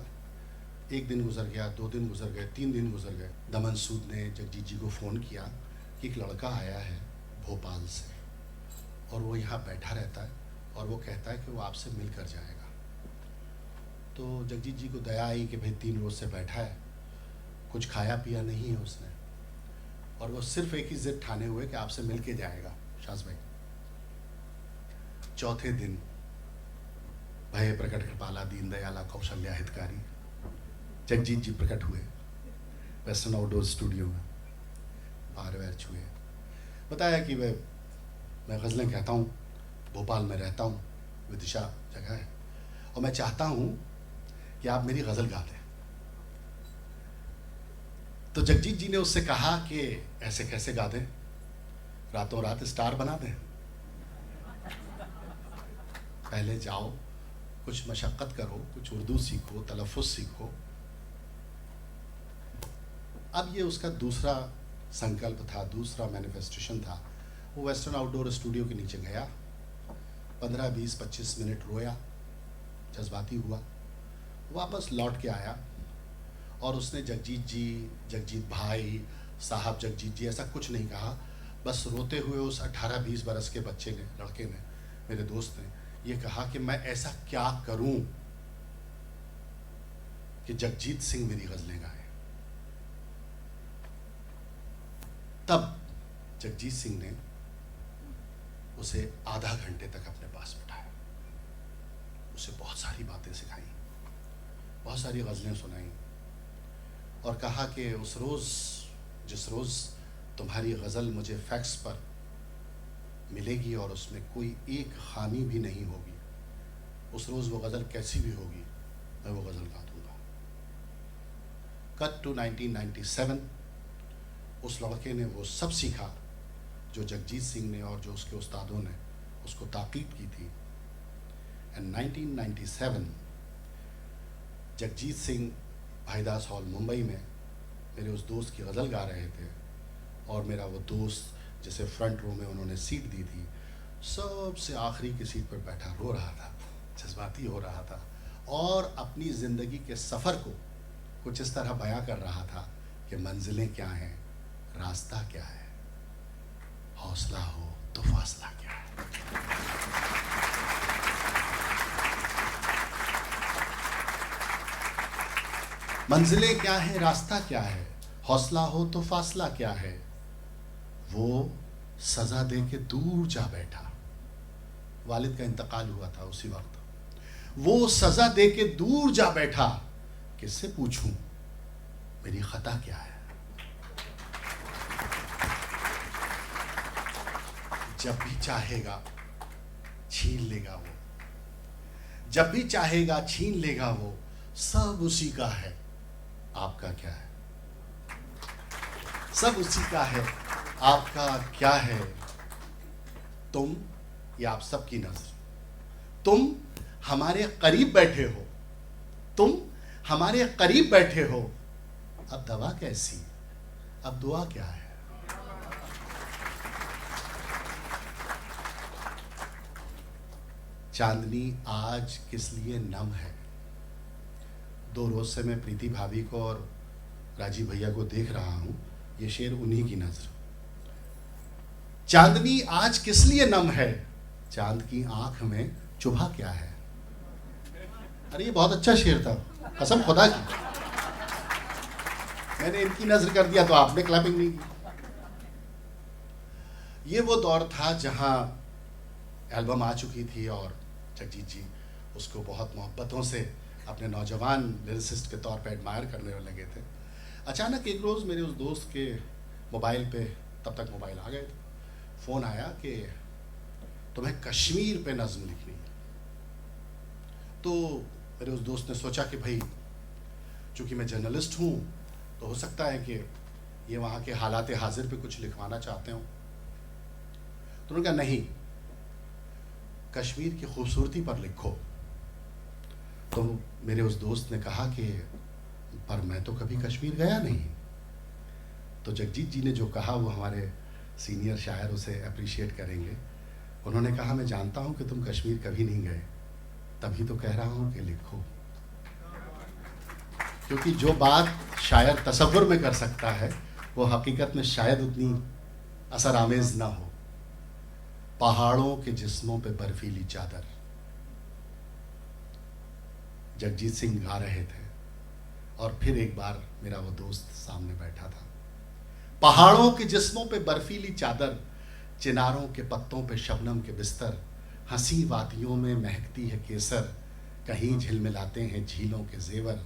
एक दिन गुजर गया, 2 दिन गुजर गए, 3 दिन गुजर गए। दमन सूद ने जगजीत जी को फ़ोन किया कि एक लड़का आया है भोपाल से और वो यहाँ बैठा रहता है और वो कहता है कि वो आपसे मिल कर जाएगा। तो जगजीत जी को दया आई कि भाई 3 रोज़ से बैठा है, कुछ खाया पिया नहीं है उसने, और वो सिर्फ एक ही जिद ठाने हुए कि आपसे मिल के जाएगा शाज भाई। चौथे दिन भय प्रकट कृपाला दीन दयाला कौशल्या हितकारी जगजीत जी प्रकट हुए वेस्टर्न आउटडोर स्टूडियो में, बाहर वैर छुए। बताया कि मैं गज़लें कहता हूँ, भोपाल में रहता हूँ, विदिशा जगह है, और मैं चाहता हूँ कि आप मेरी गज़ल गा दें। तो जगजीत जी ने उससे कहा कि ऐसे कैसे गा दें, रातों रात स्टार बना दें। पहले जाओ, कुछ मशक्क़त करो, कुछ उर्दू सीखो, तलफ़ुज़ सीखो। अब ये उसका दूसरा संकल्प था, दूसरा मैनिफेस्टेशन था। वो वेस्टर्न आउटडोर स्टूडियो के नीचे गया, 15, 20, 25 मिनट रोया, जज्बाती हुआ, वापस लौट के आया और उसने जगजीत जी, जगजीत भाई साहब, जगजीत जी ऐसा कुछ नहीं कहा, बस रोते हुए उस 18-20 बरस के बच्चे ने, लड़के ने, मेरे दोस्त ने ये कहा कि मैं ऐसा क्या करूं कि जगजीत सिंह मेरी गजलें गाए। तब जगजीत सिंह ने उसे आधा घंटे तक अपने पास बिठाया, उसे बहुत सारी बातें सिखाई, बहुत सारी गजलें सुनाई और कहा कि उस रोज, जिस रोज तुम्हारी गजल मुझे फैक्स पर मिलेगी और उसमें कोई एक खामी भी नहीं होगी, उस रोज वो गजल कैसी भी होगी मैं वो गजल गा दूंगा। कट टू 1997, उस लड़के ने वो सब सीखा जो जगजीत सिंह ने और जो उसके उस्तादों ने उसको ताकीद की थी। एंड 1997 जगजीत सिंह भाईदास हॉल मुंबई में मेरे उस दोस्त की गज़ल गा रहे थे और मेरा वो दोस्त जिसे फ्रंट रो में उन्होंने सीट दी थी, सबसे आखिरी की सीट पर बैठा रो रहा था, जज्बाती हो रहा था और अपनी ज़िंदगी के सफ़र को कुछ इस तरह बयां कर रहा था कि मंजिलें क्या हैं, रास्ता क्या है, हौसला हो तो फासला क्या है। मंजिलें क्या है, रास्ता क्या है, हौसला हो तो फासला क्या है। वो सजा दे के दूर जा बैठा, वालिद का इंतकाल हुआ था उसी वक्त। वो सजा दे के दूर जा बैठा, किससे पूछूं मेरी खता क्या है। जब भी चाहेगा छीन लेगा वो, जब भी चाहेगा छीन लेगा वो, सब उसी का है, आपका क्या है। सब उसी का है, आपका क्या है। तुम, ये आप सबकी नजर, तुम हमारे करीब बैठे हो, तुम हमारे करीब बैठे हो, अब दवा कैसी, अब दुआ क्या है। चांदनी आज किस लिए नम है। 2 रोज से मैं प्रीति भाभी को और राजीव भैया को देख रहा हूं, ये शेर उन्हीं की नजर। चांदनी आज किस लिए नम है, चांद की आंख में चुभा क्या है। अरे ये बहुत अच्छा शेर था, कसम खुदा की। मैंने इनकी नजर कर दिया तो आपने क्लैपिंग नहीं की। ये वो दौर था जहां एल्बम आ चुकी थी और जगजीत जी उसको बहुत मोहब्बतों से अपने नौजवान लिरिसिस्ट के तौर पे एडमायर करने लगे थे। अचानक एक रोज़ मेरे उस दोस्त के मोबाइल पे, तब तक मोबाइल आ गए थे, फ़ोन आया कि तुम्हें कश्मीर पे नज़्म लिखनी है। तो मेरे उस दोस्त ने सोचा कि भाई चूँकि मैं जर्नलिस्ट हूँ तो हो सकता है कि ये वहाँ के हालात हाजिर पे कुछ लिखवाना चाहते हो। तो उन्होंने कहा नहीं, कश्मीर की खूबसूरती पर लिखो। तो मेरे उस दोस्त ने कहा कि पर मैं तो कभी कश्मीर गया नहीं। तो जगजीत जी ने जो कहा वो हमारे सीनियर शायर उसे अप्रिशिएट करेंगे। उन्होंने कहा मैं जानता हूँ कि तुम कश्मीर कभी नहीं गए, तभी तो कह रहा हूँ कि लिखो। क्योंकि जो बात शायर तसव्वुर में कर सकता है वो हकीकत में शायद उतनी असर आमेज ना हो। पहाड़ों के जिस्मों पे बर्फीली चादर, जगजीत सिंह गा रहे थे और फिर एक बार मेरा वो दोस्त सामने बैठा था। पहाड़ों के जिस्मों पे बर्फीली चादर, चिनारों के पत्तों पे शबनम के बिस्तर, हंसी वादियों में महकती है केसर, कहीं झिलमिलाते हैं झीलों के जेवर,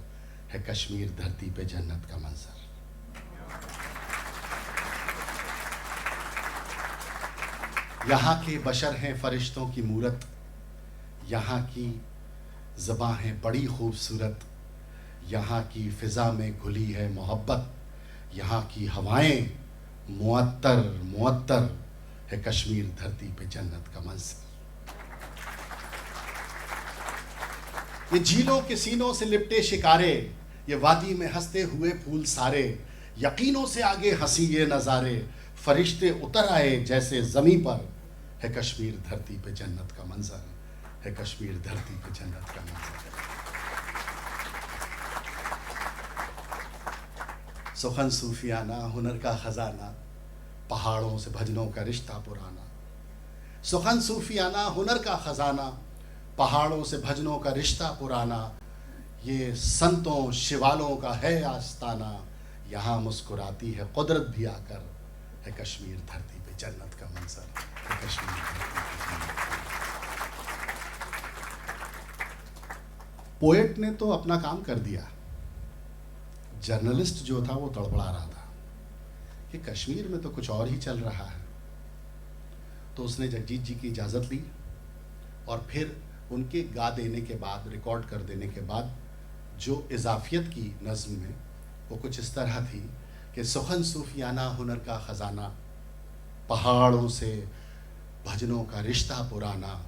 है कश्मीर धरती पे जन्नत का मंजर। यहाँ के बशर हैं फरिश्तों की मूरत, यहाँ की ज़बां है बड़ी खूबसूरत, यहाँ की फ़िज़ा में घुली है मोहब्बत, यहाँ की हवाएं मुअत्तर मुअत्तर, है कश्मीर धरती पे जन्नत का मंजर। ये झीलों के सीनों से लिपटे शिकारे, ये वादी में हंसते हुए फूल सारे, यकीनों से आगे हंसी ये नज़ारे, फरिश्ते उतर आए जैसे ज़मीं पर, है कश्मीर धरती पे जन्नत का मंजर, है कश्मीर धरती पे जन्नत का मंजर। सुखन सूफियाना, हुनर का खजाना, पहाड़ों से भजनों का रिश्ता पुराना, सुखन सूफियाना हुनर का खजाना, पहाड़ों से भजनों का रिश्ता पुराना, ये संतों शिवालों का है आस्ताना, यहाँ मुस्कुराती है कुदरत भी आकर, है कश्मीर धरती पे जन्नत का मंजर, है कश्मीर धरती पे जन्नत का मंजर। पोएट ने तो अपना काम कर दिया, जर्नलिस्ट जो था वो तड़पड़ा रहा था कि कश्मीर में तो कुछ और ही चल रहा है। तो उसने जगजीत जी की इजाज़त ली और फिर उनके गा देने के बाद, रिकॉर्ड कर देने के बाद जो इजाफियत की नज़्म में वो कुछ इस तरह थी कि सुखन सूफियाना हुनर का ख़जाना, पहाड़ों से भजनों का रिश्ता पुराना,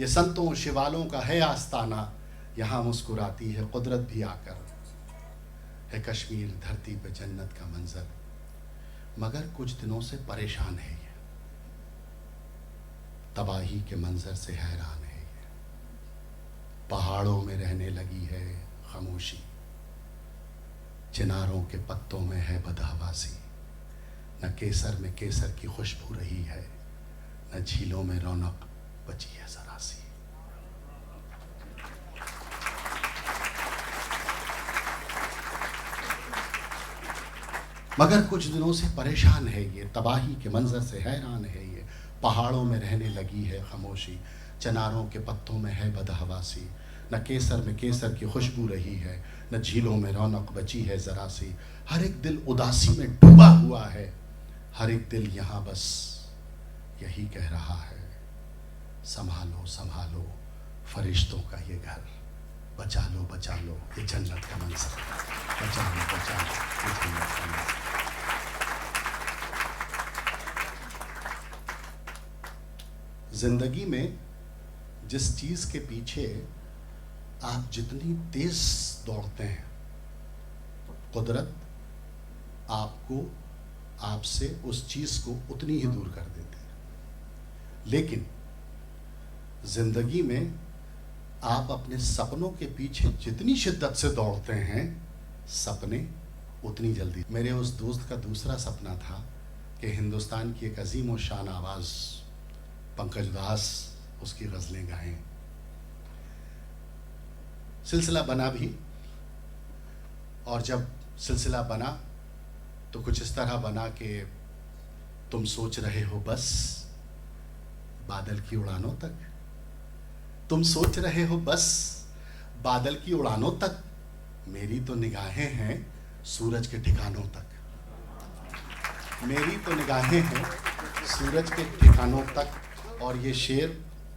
ये संतों शिवालों का है आस्ताना, यहाँ मुस्कुराती है कुदरत भी आकर, है कश्मीर धरती पे जन्नत का मंजर। मगर कुछ दिनों से परेशान है ये, तबाही के मंजर से हैरान है ये, पहाड़ों में रहने लगी है खामोशी, चिनारों के पत्तों में है बदहवासी, न केसर में केसर की खुशबू रही है, न झीलों में रौनक बची है जरा सी। मगर कुछ दिनों से परेशान है ये, तबाही के मंजर से हैरान है ये, पहाड़ों में रहने लगी है खामोशी, चनारों के पत्तों में है बदहवासी, न केसर में केसर की खुशबू रही है, न झीलों में रौनक बची है ज़रा सी। हर एक दिल उदासी में डूबा हुआ है, हर एक दिल यहाँ बस यही कह रहा है, संभालो संभालो फरिश्तों का ये घर, बचा लो ये जन्नत का मंजर, बचा लो ये जन्नत का मंजर। जिंदगी में जिस चीज़ के पीछे आप जितनी तेज दौड़ते हैं, कुदरत आपको आपसे उस चीज़ को उतनी ही दूर कर देती है। लेकिन जिंदगी में आप अपने सपनों के पीछे जितनी शिद्दत से दौड़ते हैं, सपने उतनी जल्दी। मेरे उस दोस्त का दूसरा सपना था कि हिंदुस्तान की एक अजीम व शान आवाज़ पंकज उदास उसकी गज़लें गाएं। सिलसिला बना भी, और जब सिलसिला बना तो कुछ इस तरह बना कि तुम सोच रहे हो बस बादल की उड़ानों तक, तुम सोच रहे हो बस बादल की उड़ानों तक, मेरी तो निगाहें हैं सूरज के ठिकानों तक, मेरी तो निगाहें हैं सूरज के ठिकानों तक। और ये शेर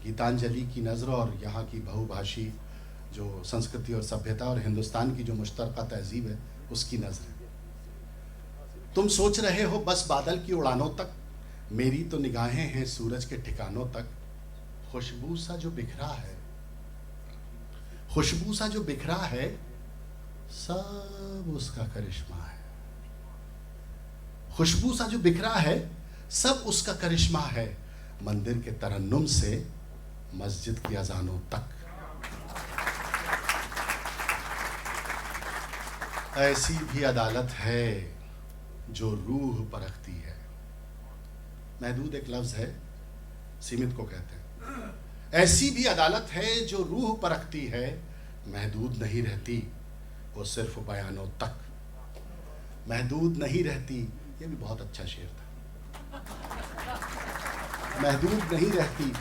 गीतांजलि की नज़र और यहाँ की बहुभाषी जो संस्कृति और सभ्यता और हिंदुस्तान की जो मुश्तरका तहजीब है उसकी नज़र है। तुम सोच रहे हो बस बादल की उड़ानों तक, मेरी तो निगाहें हैं सूरज के ठिकानों तक, खुशबू सा जो बिखरा है, खुशबू सा जो बिखरा है, सब उसका करिश्मा है, खुशबू सा जो बिखरा है सब उसका करिश्मा है, मंदिर के तरन्नुम से मस्जिद की अजानों तक। ऐसी भी अदालत है जो रूह परखती है। महदूद एक लफ्ज है, सीमित को कहते हैं। ऐसी भी अदालत है जो रूह परखती है, महदूद नहीं रहती वो सिर्फ बयानों तक, महदूद नहीं रहती। ये भी बहुत अच्छा शेर था। महदूद नहीं रहती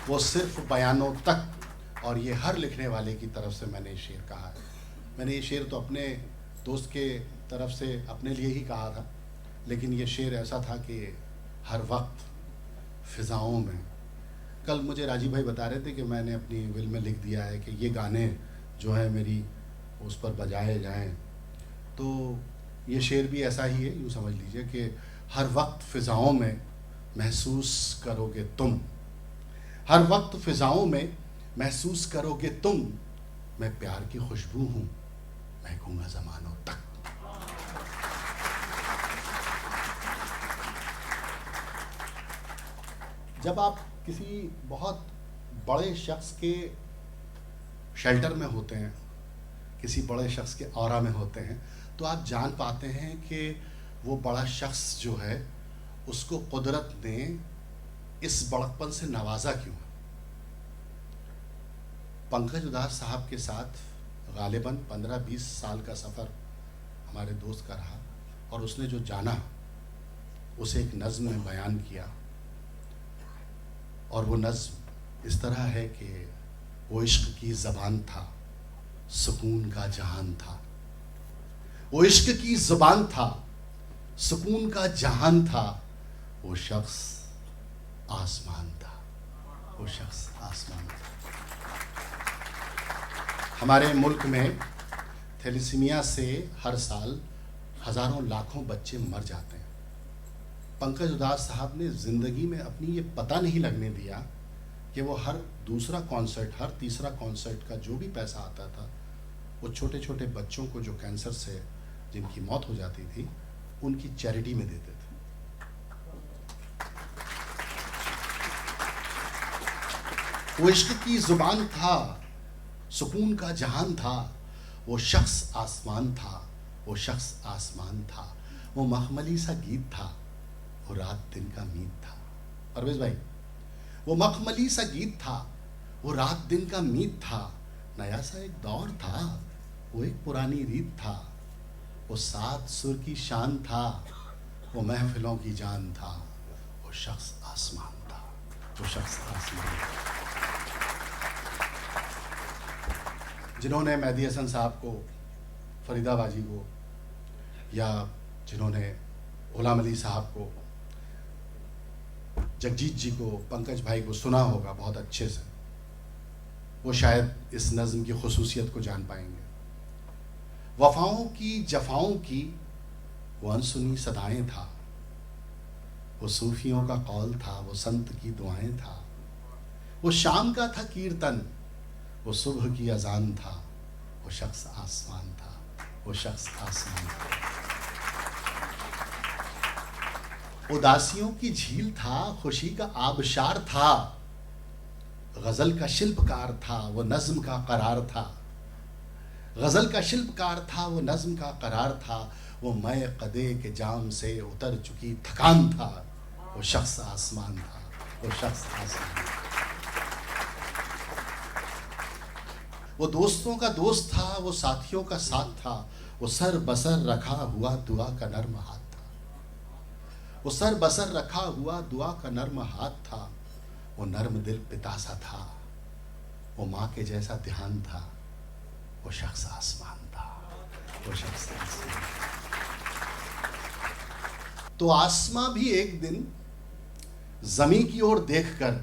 वो सिर्फ बयानों तक। और ये हर लिखने वाले की तरफ से मैंने शेर कहा है। मैंने ये शेर तो अपने दोस्त के तरफ से अपने लिए ही कहा था, लेकिन ये शेर ऐसा था कि हर वक्त फ़िज़ाओं में, कल मुझे राजीव भाई बता रहे थे कि मैंने अपनी विल में लिख दिया है कि ये गाने जो है मेरी उस पर बजाए जाएं, तो ये शेर भी ऐसा ही है। यूँ समझ लीजिए कि हर वक्त फ़िज़ाओं में महसूस करोगे तुम, हर वक्त फ़िज़ाओं में महसूस करोगे तुम, मैं प्यार की खुशबू हूँ, महकूंगा ज़मानों तक। जब आप किसी बहुत बड़े शख्स के शेल्टर में होते हैं, किसी बड़े शख्स के ऑरा में होते हैं, तो आप जान पाते हैं कि वो बड़ा शख्स जो है उसको कुदरत ने इस बड़कपन से नवाजा क्यों? पंकज उधास साहब के साथ गालिबन 15-20 साल का सफ़र हमारे दोस्त का रहा, और उसने जो जाना उसे एक नज़्म में बयान किया, और वो नज़्म इस तरह है कि वो इश्क की ज़बान था, सुकून का जहान था। वो इश्क की ज़बान था, सुकून का जहान था। वो शख्स आसमान था, वो शख्स आसमान था। हमारे मुल्क में थैलेसीमिया से हर साल हज़ारों लाखों बच्चे मर जाते हैं। पंकज उधास साहब ने ज़िंदगी में अपनी ये पता नहीं लगने दिया कि वो हर दूसरा कॉन्सर्ट, हर तीसरा कॉन्सर्ट का जो भी पैसा आता था वो छोटे छोटे बच्चों को जो कैंसर से जिनकी मौत हो जाती थी उनकी चैरिटी में देते थे। वो इश्क की ज़ुबान था, सुकून का जहान था। वो शख्स आसमान था, वो शख्स आसमान था। वो मखमली सा गीत था, वो रात दिन का मीत था। परवेज भाई, वो मखमली सा गीत था, वो रात दिन का मीत था। नया सा एक दौर था, वो एक पुरानी रीत था। वो सात सुर की शान था, वो महफिलों की जान था। वो शख्स आसमान था, वो शख्स आसमान था। जिन्होंने मेहदी हसन साहब को, फरीदाबाजी को, या जिन्होंने गुलाम अली साहब को, जगजीत जी को, पंकज भाई को सुना होगा बहुत अच्छे से, वो शायद इस नज़्म की खुसूसियत को जान पाएंगे। वफ़ाओं की जफ़ाओं की वो अनसुनी सदाएं था। वो सूफियों का कौल था, वो संत की दुआएं था। वो शाम का था कीर्तन, वो सुबह की अजान था। वो शख्स आसमान था, वो शख्स आसमान था। उदासियों की झील था, खुशी का आबशार था। गज़ल का शिल्पकार था, वो नज़्म का करार था। गज़ल का शिल्पकार था, वो नज़्म का करार था। वो मैं कदे के जाम से उतर चुकी थकान था। वो शख्स आसमान था, वो शख्स आसमान था। वो दोस्तों का दोस्त था, वो साथियों का साथ था। वो सर बसर रखा हुआ दुआ का नर्म हाथ था। वो सर बसर रखा हुआ दुआ का नर्म हाथ था। वो नर्म दिल पिता सा था, वो माँ के जैसा ध्यान था। वो शख्स आसमान था, वो शख्स आसमान था। तो आसमां भी एक दिन ज़मीन की ओर देखकर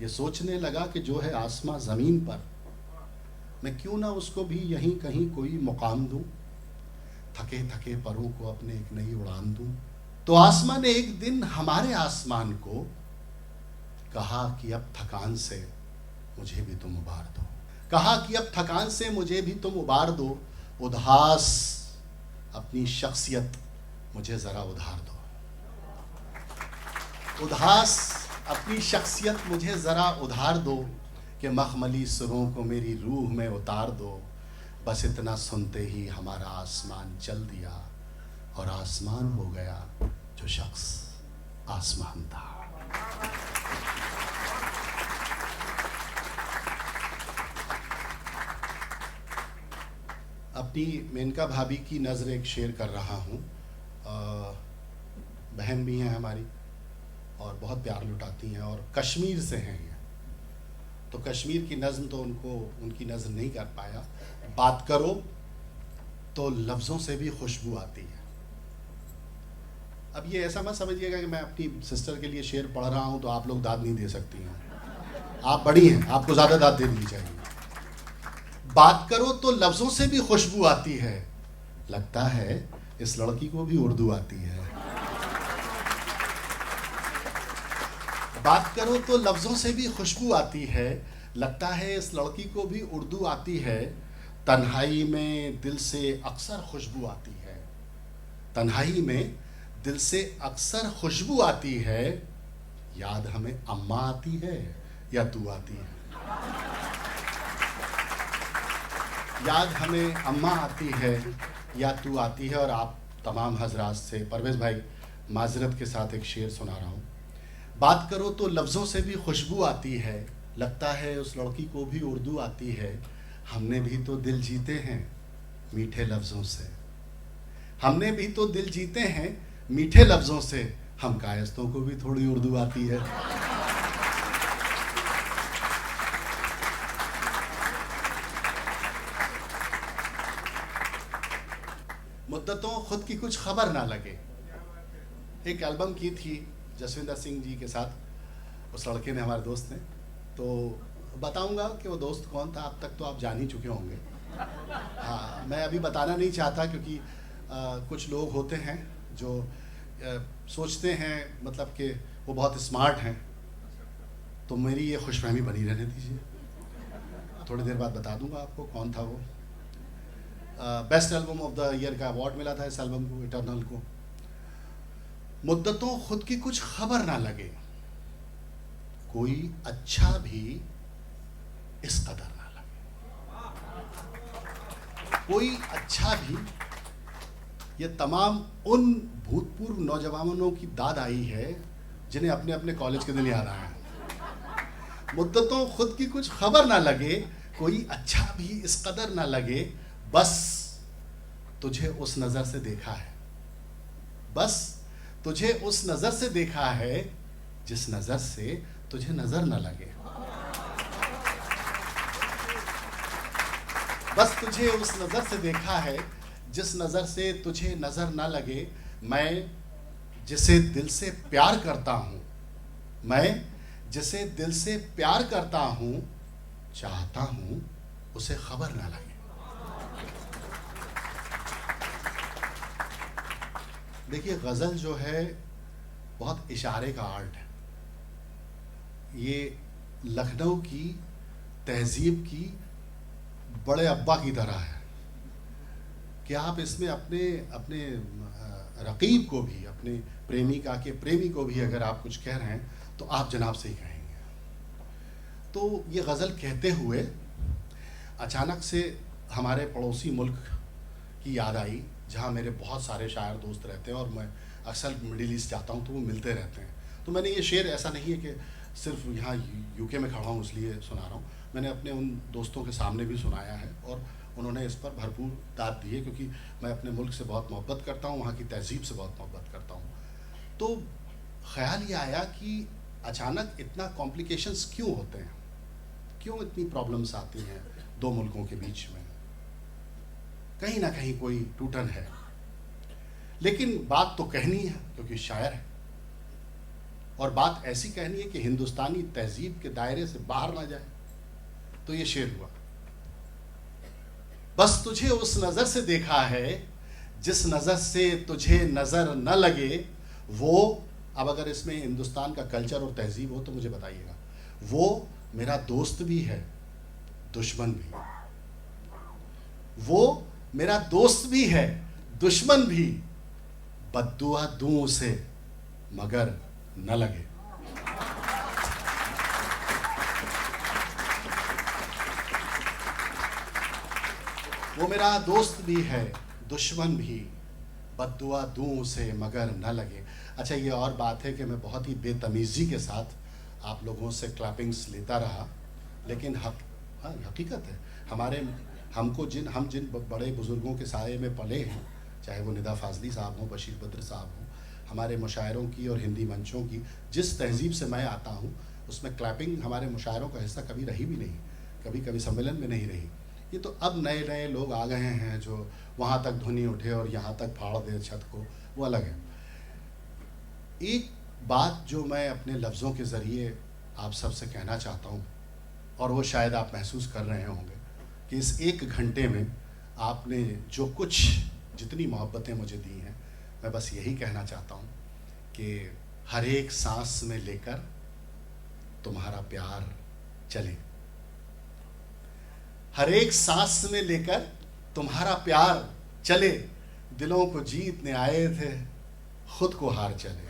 ये सोचने लगा कि जो है आसमां ज़मीन पर, मैं क्यों ना उसको भी यहीं कहीं कोई मुकाम दूं, थके थके परों को अपने एक नई उड़ान दूं। तो आसमां ने एक दिन हमारे आसमान को कहा कि अब थकान से मुझे भी तुम उबार दो। कहा कि अब थकान से मुझे भी तुम उबार दो। उदास अपनी शख्सियत मुझे ज़रा उधार दो। उदास अपनी शख्सियत मुझे ज़रा उधार दो, कि मखमली सुरों को मेरी रूह में उतार दो। बस इतना सुनते ही हमारा आसमान चल दिया, और आसमान हो गया जो शख्स आसमान था। अपनी मेनका भाभी की नज़र एक शेर कर रहा हूँ। बहन भी हैं हमारी और बहुत प्यार लुटाती हैं, और कश्मीर से हैं ये, तो कश्मीर की नज़्म तो उनकी नज़र नहीं कर पाया। बात करो तो लफ्ज़ों से भी खुशबू आती है। अब ये ऐसा मत समझिएगा कि मैं अपनी सिस्टर के लिए शेर पढ़ रहा हूँ तो आप लोग दाद नहीं दे सकती हैं। आप बड़ी हैं, आपको ज़्यादा दाद देनी चाहिए। बात करो तो लफ्ज़ों से भी खुशबू आती है। लगता है इस लड़की को भी उर्दू आती है। बात करो तो लफ्ज़ों से भी खुशबू आती है। लगता है इस लड़की को भी उर्दू आती है। तन्हाई में दिल से अक्सर खुशबू आती है। तन्हाई में दिल से अक्सर खुशबू आती है। याद हमें अम्मा आती है या तू आती है? याद हमें अम्मा आती है या तू आती है? और आप तमाम हजरात से, परवेज़ भाई माजरत के साथ एक शेर सुना रहा हूँ। बात करो तो लफ्ज़ों से भी खुशबू आती है, लगता है उस लड़की को भी उर्दू आती है। हमने भी तो दिल जीते हैं मीठे लफ्ज़ों से, हमने भी तो दिल जीते हैं मीठे लफ्ज़ों से, हम कायस्तों को भी थोड़ी उर्दू आती है। मुद्दतों खुद की कुछ खबर ना लगे, एक एल्बम की थी जसविंदर सिंह जी के साथ, उस लड़के ने, हमारे दोस्त ने। तो बताऊंगा कि वो दोस्त कौन था, अब तक तो आप जान ही चुके होंगे। हाँ, मैं अभी बताना नहीं चाहता क्योंकि कुछ लोग होते हैं जो सोचते हैं मतलब कि वो बहुत स्मार्ट हैं, तो मेरी ये खुशफहमी बनी रहने दीजिए। थोड़ी देर बाद बता दूंगा आपको कौन था वो। Best album of the year का अवार्ड मिला था इस एल्बम को, इटर्नल को। मुद्दतों खुद की कुछ खबर ना लगे, कोई अच्छा भी इस कदर ना लगे, कोई अच्छा भी। ये तमाम उन भूतपूर्व नौजवानों की दाद आई है जिन्हें अपने अपने कॉलेज के दिन याद आया। मुद्दतों खुद की कुछ खबर ना लगे, कोई अच्छा भी इस कदर ना लगे, बस तुझे उस नजर से देखा है, बस तुझे उस नजर से देखा है जिस नजर से तुझे नजर न लगे, बस तुझे उस नजर से देखा है जिस नजर से तुझे नजर न लगे। मैं जिसे दिल से प्यार करता हूं, मैं जिसे दिल से प्यार करता हूं, चाहता हूं उसे खबर ना लगे। देखिए, गज़ल जो है बहुत इशारे का आर्ट है। ये लखनऊ की तहजीब की बड़े अब्बा की तरह है कि आप इसमें अपने अपने रकीब को भी, अपने प्रेमिका के प्रेमी को भी अगर आप कुछ कह रहे हैं तो आप जनाब से ही कहेंगे। तो ये गज़ल कहते हुए अचानक से हमारे पड़ोसी मुल्क की याद आई, जहाँ मेरे बहुत सारे शायर दोस्त रहते हैं और मैं अक्सर मिडिल ईस्ट जाता हूँ तो वो मिलते रहते हैं। तो मैंने ये शेर, ऐसा नहीं है कि सिर्फ यहाँ यूके में खड़ा हूँ इसलिए सुना रहा हूँ, मैंने अपने उन दोस्तों के सामने भी सुनाया है और उन्होंने इस पर भरपूर दाद दी है, क्योंकि मैं अपने मुल्क से बहुत मोहब्बत करता हूँ, वहाँ की तहजीब से बहुत मोहब्बत करता हूँ। तो ख्याल ये आया कि अचानक इतना कॉम्प्लिकेशंस क्यों होते हैं, क्यों इतनी प्रॉब्लम्स आती हैं दो मुल्कों के बीच में, कहीं ना कहीं कोई टूटन है। लेकिन बात तो कहनी है क्योंकि शायर है, और बात ऐसी कहनी है कि हिंदुस्तानी तहजीब के दायरे से बाहर ना जाए। तो ये शेर हुआ, बस तुझे उस नजर से देखा है जिस नजर से तुझे नजर न लगे। वो, अब अगर इसमें हिंदुस्तान का कल्चर और तहजीब हो तो मुझे बताइएगा, वो मेरा दोस्त भी है दुश्मन भी, वो मेरा दोस्त भी है दुश्मन भी, बद्दुआ दूं उसे मगर न लगे। वो मेरा दोस्त भी है दुश्मन भी, बद्दुआ दूं उसे मगर न लगे। अच्छा, ये और बात है कि मैं बहुत ही बेतमीज़ी के साथ आप लोगों से क्लैपिंग्स लेता रहा, लेकिन हकीकत है, हम जिन बड़े बुज़ुर्गों के साये में पले हैं, चाहे वो निदा फाजली साहब हों, बशीर बद्र साहब हों, हमारे मुशायरों की और हिंदी मंचों की जिस तहजीब से मैं आता हूँ, उसमें क्लैपिंग हमारे मुशायरों का हिस्सा कभी रही भी नहीं, कभी कभी सम्मेलन में नहीं रही। ये तो अब नए नए लोग आ गए हैं जो वहाँ तक ध्वनि उठे और यहाँ तक फाड़ दे छत को, वो अलग है। एक बात जो मैं अपने लफ्ज़ों के ज़रिए आप सबसे कहना चाहता हूँ, और वो शायद आप महसूस कर रहे होंगे कि इस 1 घंटे में आपने जो कुछ, जितनी मोहब्बतें मुझे दी हैं, मैं बस यही कहना चाहता हूँ कि हर एक सांस में लेकर तुम्हारा प्यार चले, हर एक सांस में लेकर तुम्हारा प्यार चले, दिलों को जीतने आए थे खुद को हार चले।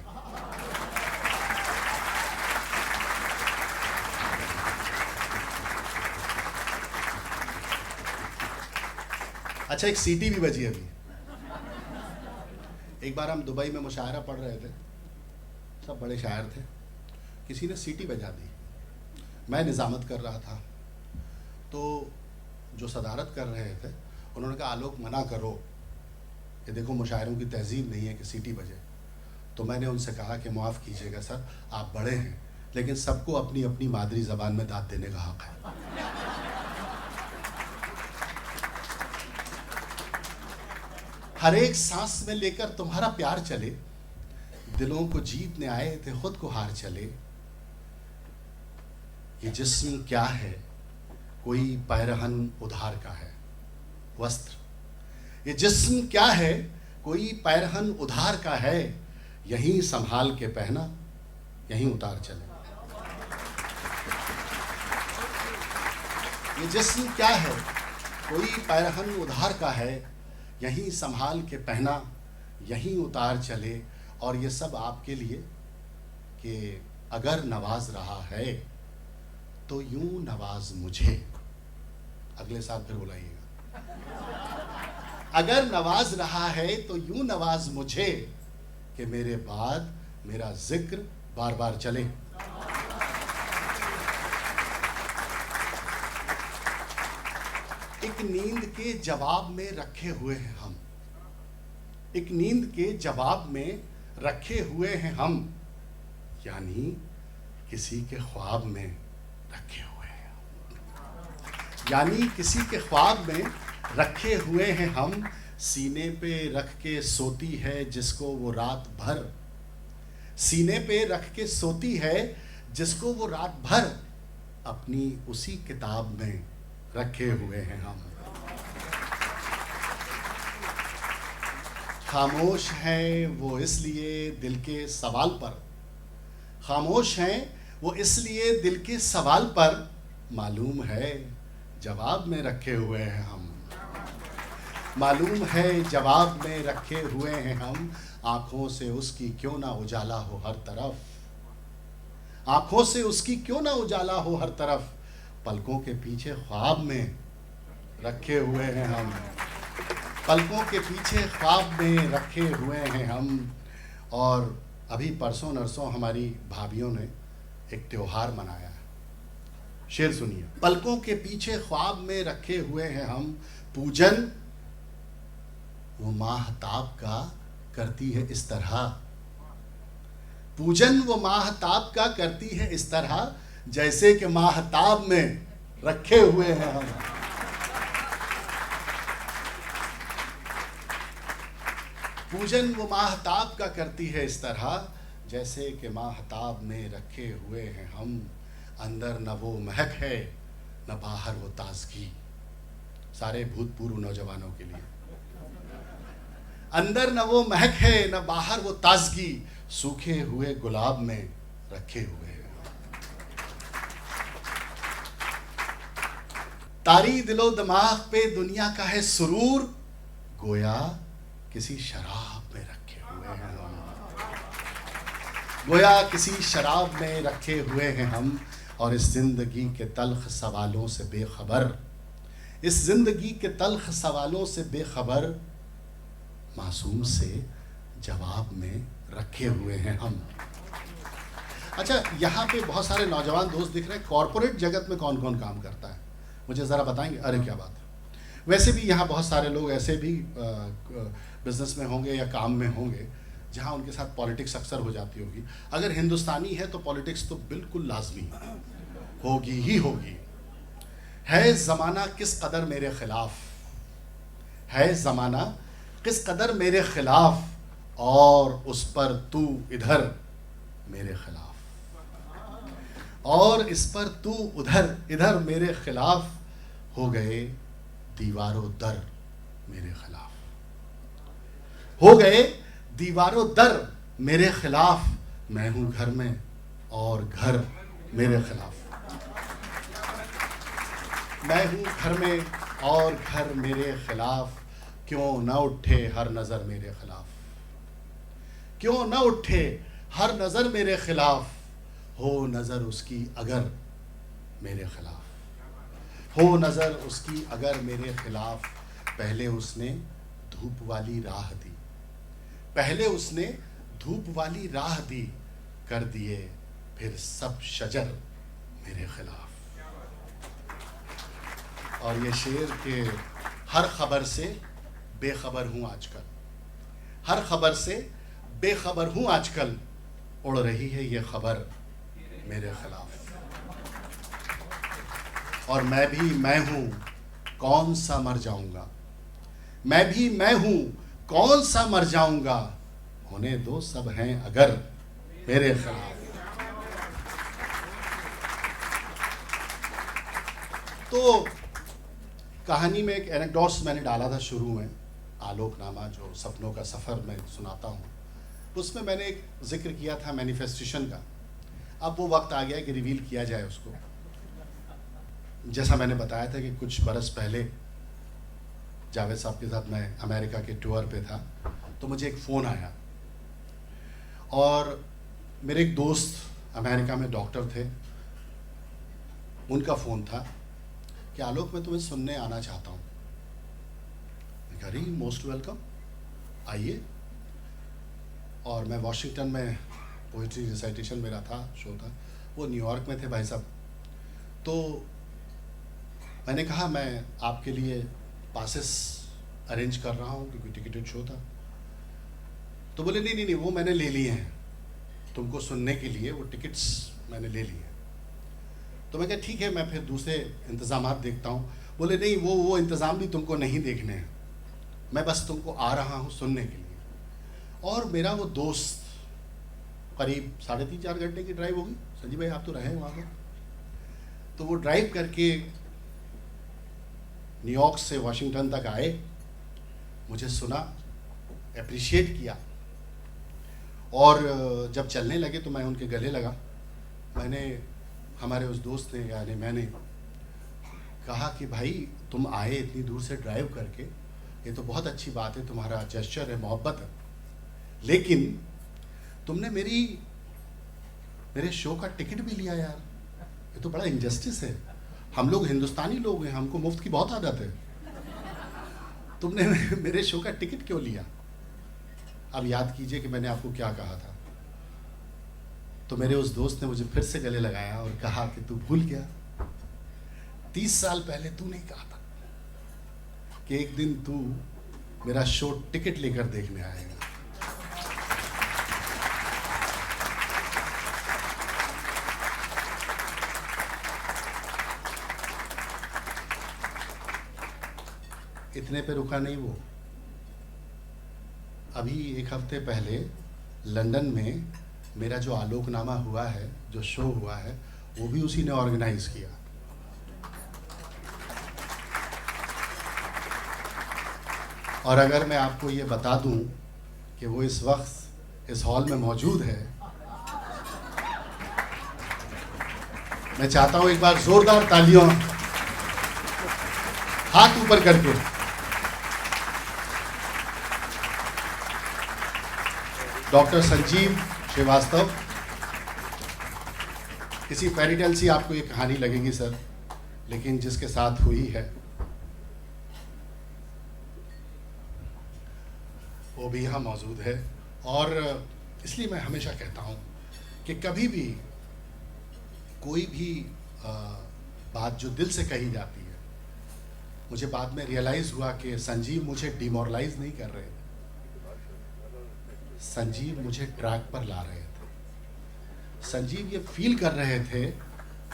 अच्छा, एक सीटी भी बजी अभी, एक बार हम दुबई में मुशायरा पढ़ रहे थे, सब बड़े शायर थे, किसी ने सीटी बजा दी, मैं निज़ामत कर रहा था, तो जो सदारत कर रहे थे उन्होंने कहा आलोक मना करो, ये देखो मुशायरों की तहजीब नहीं है कि सीटी बजे। तो मैंने उनसे कहा कि माफ़ कीजिएगा सर, आप बड़े हैं, लेकिन सबको अपनी अपनी मादरी ज़बान में दाद देने का हक़ है। हर एक सांस में लेकर तुम्हारा प्यार चले, दिलों को जीतने आए थे खुद को हार चले। ये जिस्म क्या है, कोई पैरहन उधार का है वस्त्र। ये जिस्म क्या है, कोई पैरहन उधार का है, यहीं संभाल के पहना, यहीं उतार चले। ये जिस्म क्या है, कोई पैरहन उधार का है, यहीं संभाल के पहना, यहीं उतार चले। और ये सब आपके लिए कि अगर नवाज रहा है तो यूं नवाज मुझे। अगले साल फिर बुलाइएगा। अगर नवाज रहा है तो यूं नवाज मुझे, कि मेरे बाद मेरा जिक्र बार बार चले। एक नींद के जवाब में रखे हुए हैं हम, एक नींद के जवाब में रखे हुए हैं हम, यानी किसी के ख्वाब में रखे हुए हैं, यानी किसी के ख्वाब में रखे हुए हैं हम। सीने पे रख के सोती है जिसको वो रात भर, सीने पे रख के सोती है जिसको वो रात भर, अपनी उसी किताब में रखे हुए हैं हम। खामोश हैं वो इसलिए दिल के सवाल पर, खामोश हैं वो इसलिए दिल के सवाल पर, मालूम है जवाब में रखे हुए हैं हम, मालूम है जवाब में रखे हुए हैं हम। आंखों से उसकी क्यों ना उजाला हो हर तरफ, आंखों से उसकी क्यों ना उजाला हो हर तरफ, पलकों के पीछे ख्वाब में रखे हुए हैं हम, पलकों के पीछे ख्वाब में रखे हुए हैं हम। और अभी परसों नरसों हमारी भाभीयों ने एक त्योहार मनाया है, शेर सुनिए। पलकों के पीछे ख्वाब में रखे हुए हैं हम, पूजन वो माहताब का करती है इस तरह, पूजन वो माहताब का करती है इस तरह, जैसे कि माहताब में रखे हुए हैं हम। पूजन वो माहताब का करती है इस तरह, जैसे कि माहताब में रखे हुए हैं हम। अंदर न वो महक है न बाहर वो ताजगी, सारे भूतपूर्व नौजवानों के लिए। अंदर न वो महक है न बाहर वो ताजगी, सूखे हुए गुलाब में रखे हुए हैं। तारी दिलो दिमाग पे दुनिया का है सुरूर, गोया किसी शराब में रखे हुए हैं हम, गोया किसी शराब में रखे हुए हैं हम। और इस जिंदगी के तल्ख सवालों से बेखबर, इस जिंदगी के तल्ख सवालों से बेखबर, मासूम से जवाब में रखे हुए हैं हम। अच्छा, यहाँ पे बहुत सारे नौजवान दोस्त दिख रहे हैं। कॉरपोरेट जगत में कौन कौन काम करता है, मुझे ज़रा बताएंगे? अरे क्या बात है। वैसे भी यहाँ बहुत सारे लोग ऐसे भी बिजनेस में होंगे या काम में होंगे जहाँ उनके साथ पॉलिटिक्स अक्सर हो जाती होगी। अगर हिंदुस्तानी है तो पॉलिटिक्स तो बिल्कुल लाजमी होगी ही होगी। है ज़माना किस कदर मेरे ख़िलाफ़, है ज़माना किस कदर मेरे ख़िलाफ़, और उस पर तू इधर मेरे ख़िलाफ़, और इस पर तू उधर इधर मेरे ख़िलाफ़, हो गए दीवारों दर मेरे ख़िलाफ़, हो गए दीवारों दर मेरे ख़िलाफ़। मैं हूँ घर में और घर मेरे ख़िलाफ़, मैं हूँ घर में और घर मेरे ख़िलाफ़। क्यों न उठे हर नज़र मेरे ख़िलाफ़, क्यों न उठे हर नज़र मेरे ख़िलाफ़, हो नज़र उसकी अगर मेरे ख़िलाफ़, हो नज़र उसकी अगर मेरे ख़िलाफ़। पहले उसने धूप वाली राह दी, पहले उसने धूप वाली राह दी, कर दिए फिर सब शजर मेरे खिलाफ। और ये शेर के हर खबर से बेखबर हूं आजकल, हर खबर से बेखबर हूं आजकल, उड़ रही है ये खबर मेरे खिलाफ। और मैं भी मैं हूं, कौन सा मर जाऊंगा, मैं भी मैं हूं, कौन सा मर जाऊंगा, होने दो सब हैं अगर मेरे खिलाफ। तो कहानी में एक एनेक्डोट्स मैंने डाला था शुरू में, आलोकनामा जो सपनों का सफ़र मैं सुनाता हूँ, उसमें मैंने एक जिक्र किया था मैनिफेस्टेशन का। अब वो वक्त आ गया कि रिवील किया जाए उसको। जैसा मैंने बताया था कि कुछ बरस पहले जावेद साहब के साथ मैं अमेरिका के टूर पे था, तो मुझे एक फ़ोन आया और मेरे एक दोस्त अमेरिका में डॉक्टर थे, उनका फ़ोन था कि आलोक मैं तुम्हें सुनने आना चाहता हूँ। मैं कह रही मोस्ट वेलकम, आइए। और मैं वॉशिंगटन में पोइट्री रिसाइटेशन मेरा था, शो था, वो न्यूयॉर्क में थे भाई साहब। तो मैंने कहा मैं आपके लिए पासेस अरेंज कर रहा हूँ क्योंकि टिकटेड शो था। तो बोले नहीं नहीं नहीं, वो मैंने ले लिए हैं तुमको सुनने के लिए, वो टिकट्स मैंने ले लिए हैं। तो मैं कहा ठीक है, मैं फिर दूसरे इंतज़ाम देखता हूँ। बोले नहीं, वो इंतज़ाम भी तुमको नहीं देखने हैं, मैं बस तुमको आ रहा हूँ सुनने के लिए। और मेरा वो दोस्त, करीब 3.5-4 घंटे की ड्राइव होगी, संजीव भाई आप तो रहे वहाँ पर। तो वो ड्राइव करके न्यूयॉर्क से वाशिंगटन तक आए, मुझे सुना, अप्रिशिएट किया, और जब चलने लगे तो मैं उनके गले लगा। हमारे उस दोस्त ने यानी मैंने कहा कि भाई तुम आए इतनी दूर से ड्राइव करके, ये तो बहुत अच्छी बात है, तुम्हारा जेस्चर है, मोहब्बत है, लेकिन तुमने मेरे शो का टिकट भी लिया यार, ये तो बड़ा इंजस्टिस है। हम लोग हिंदुस्तानी लोग हैं, हमको मुफ्त की बहुत आदत है, तुमने मेरे शो का टिकट क्यों लिया? अब याद कीजिए कि मैंने आपको क्या कहा था। तो मेरे उस दोस्त ने मुझे फिर से गले लगाया और कहा कि तू भूल गया, 30 साल पहले तू नहीं कहा था कि एक दिन तू मेरा शो टिकट लेकर देखने आएगा। इतने पे रुका नहीं वो, अभी 1 हफ्ते पहले लंदन में मेरा जो आलोकनामा हुआ है, जो शो हुआ है, वो भी उसी ने ऑर्गेनाइज किया। और अगर मैं आपको ये बता दूं कि वो इस वक्त इस हॉल में मौजूद है, मैं चाहता हूं एक बार जोरदार तालियों, हाथ ऊपर करके। डॉक्टर संजीव श्रीवास्तव। किसी फेरी टेल सी आपको ये कहानी लगेगी सर, लेकिन जिसके साथ हुई है वो भी यहाँ मौजूद है। और इसलिए मैं हमेशा कहता हूँ कि कभी भी कोई भी बात जो दिल से कही जाती है, मुझे बाद में रियलाइज़ हुआ कि संजीव मुझे डिमोरलाइज नहीं कर रहे थे, संजीव मुझे ट्रैक पर ला रहे थे। संजीव ये फील कर रहे थे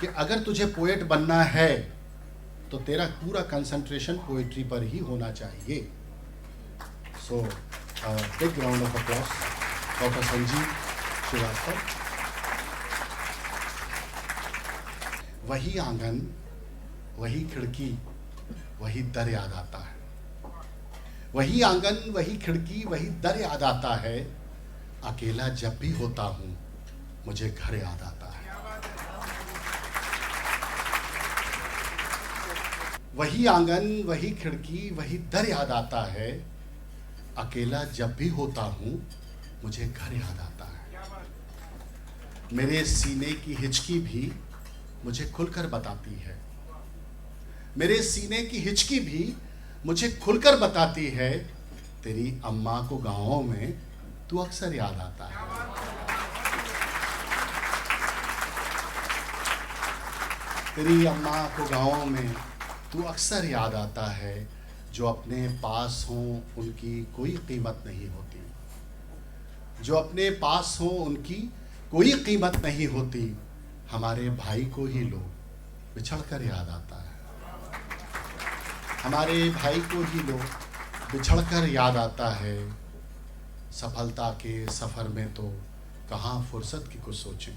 कि अगर तुझे पोएट बनना है तो तेरा पूरा कंसंट्रेशन पोएट्री पर ही होना चाहिए। So big round of applause doctor Sanjeev Srivastava. वही आंगन, वही खिड़की, वही दर याद आता है। वही आंगन, वही खिड़की, वही दर याद आता है। अकेला जब भी होता हूं मुझे घर याद आता है। वही आंगन, वही खिड़की, वही दर याद आता है। अकेला जब भी होता हूं मुझे घर याद आता है। मेरे सीने की हिचकी भी मुझे खुलकर बताती है। मेरे सीने की हिचकी भी मुझे खुलकर बताती है, तेरी अम्मा को गाँवों में तू अक्सर याद आता है। तेरी अम्मा को गाँव में तू अक्सर याद आता है। जो अपने पास हों उनकी कोई कीमत नहीं होती, जो अपने पास हों उनकी कोई कीमत नहीं होती। हमारे भाई को ही लो बिछड़ कर याद आता है, हमारे भाई को ही लो बिछड़ कर याद आता है। सफलता के सफ़र में तो कहाँ फुर्सत की कुछ सोचें,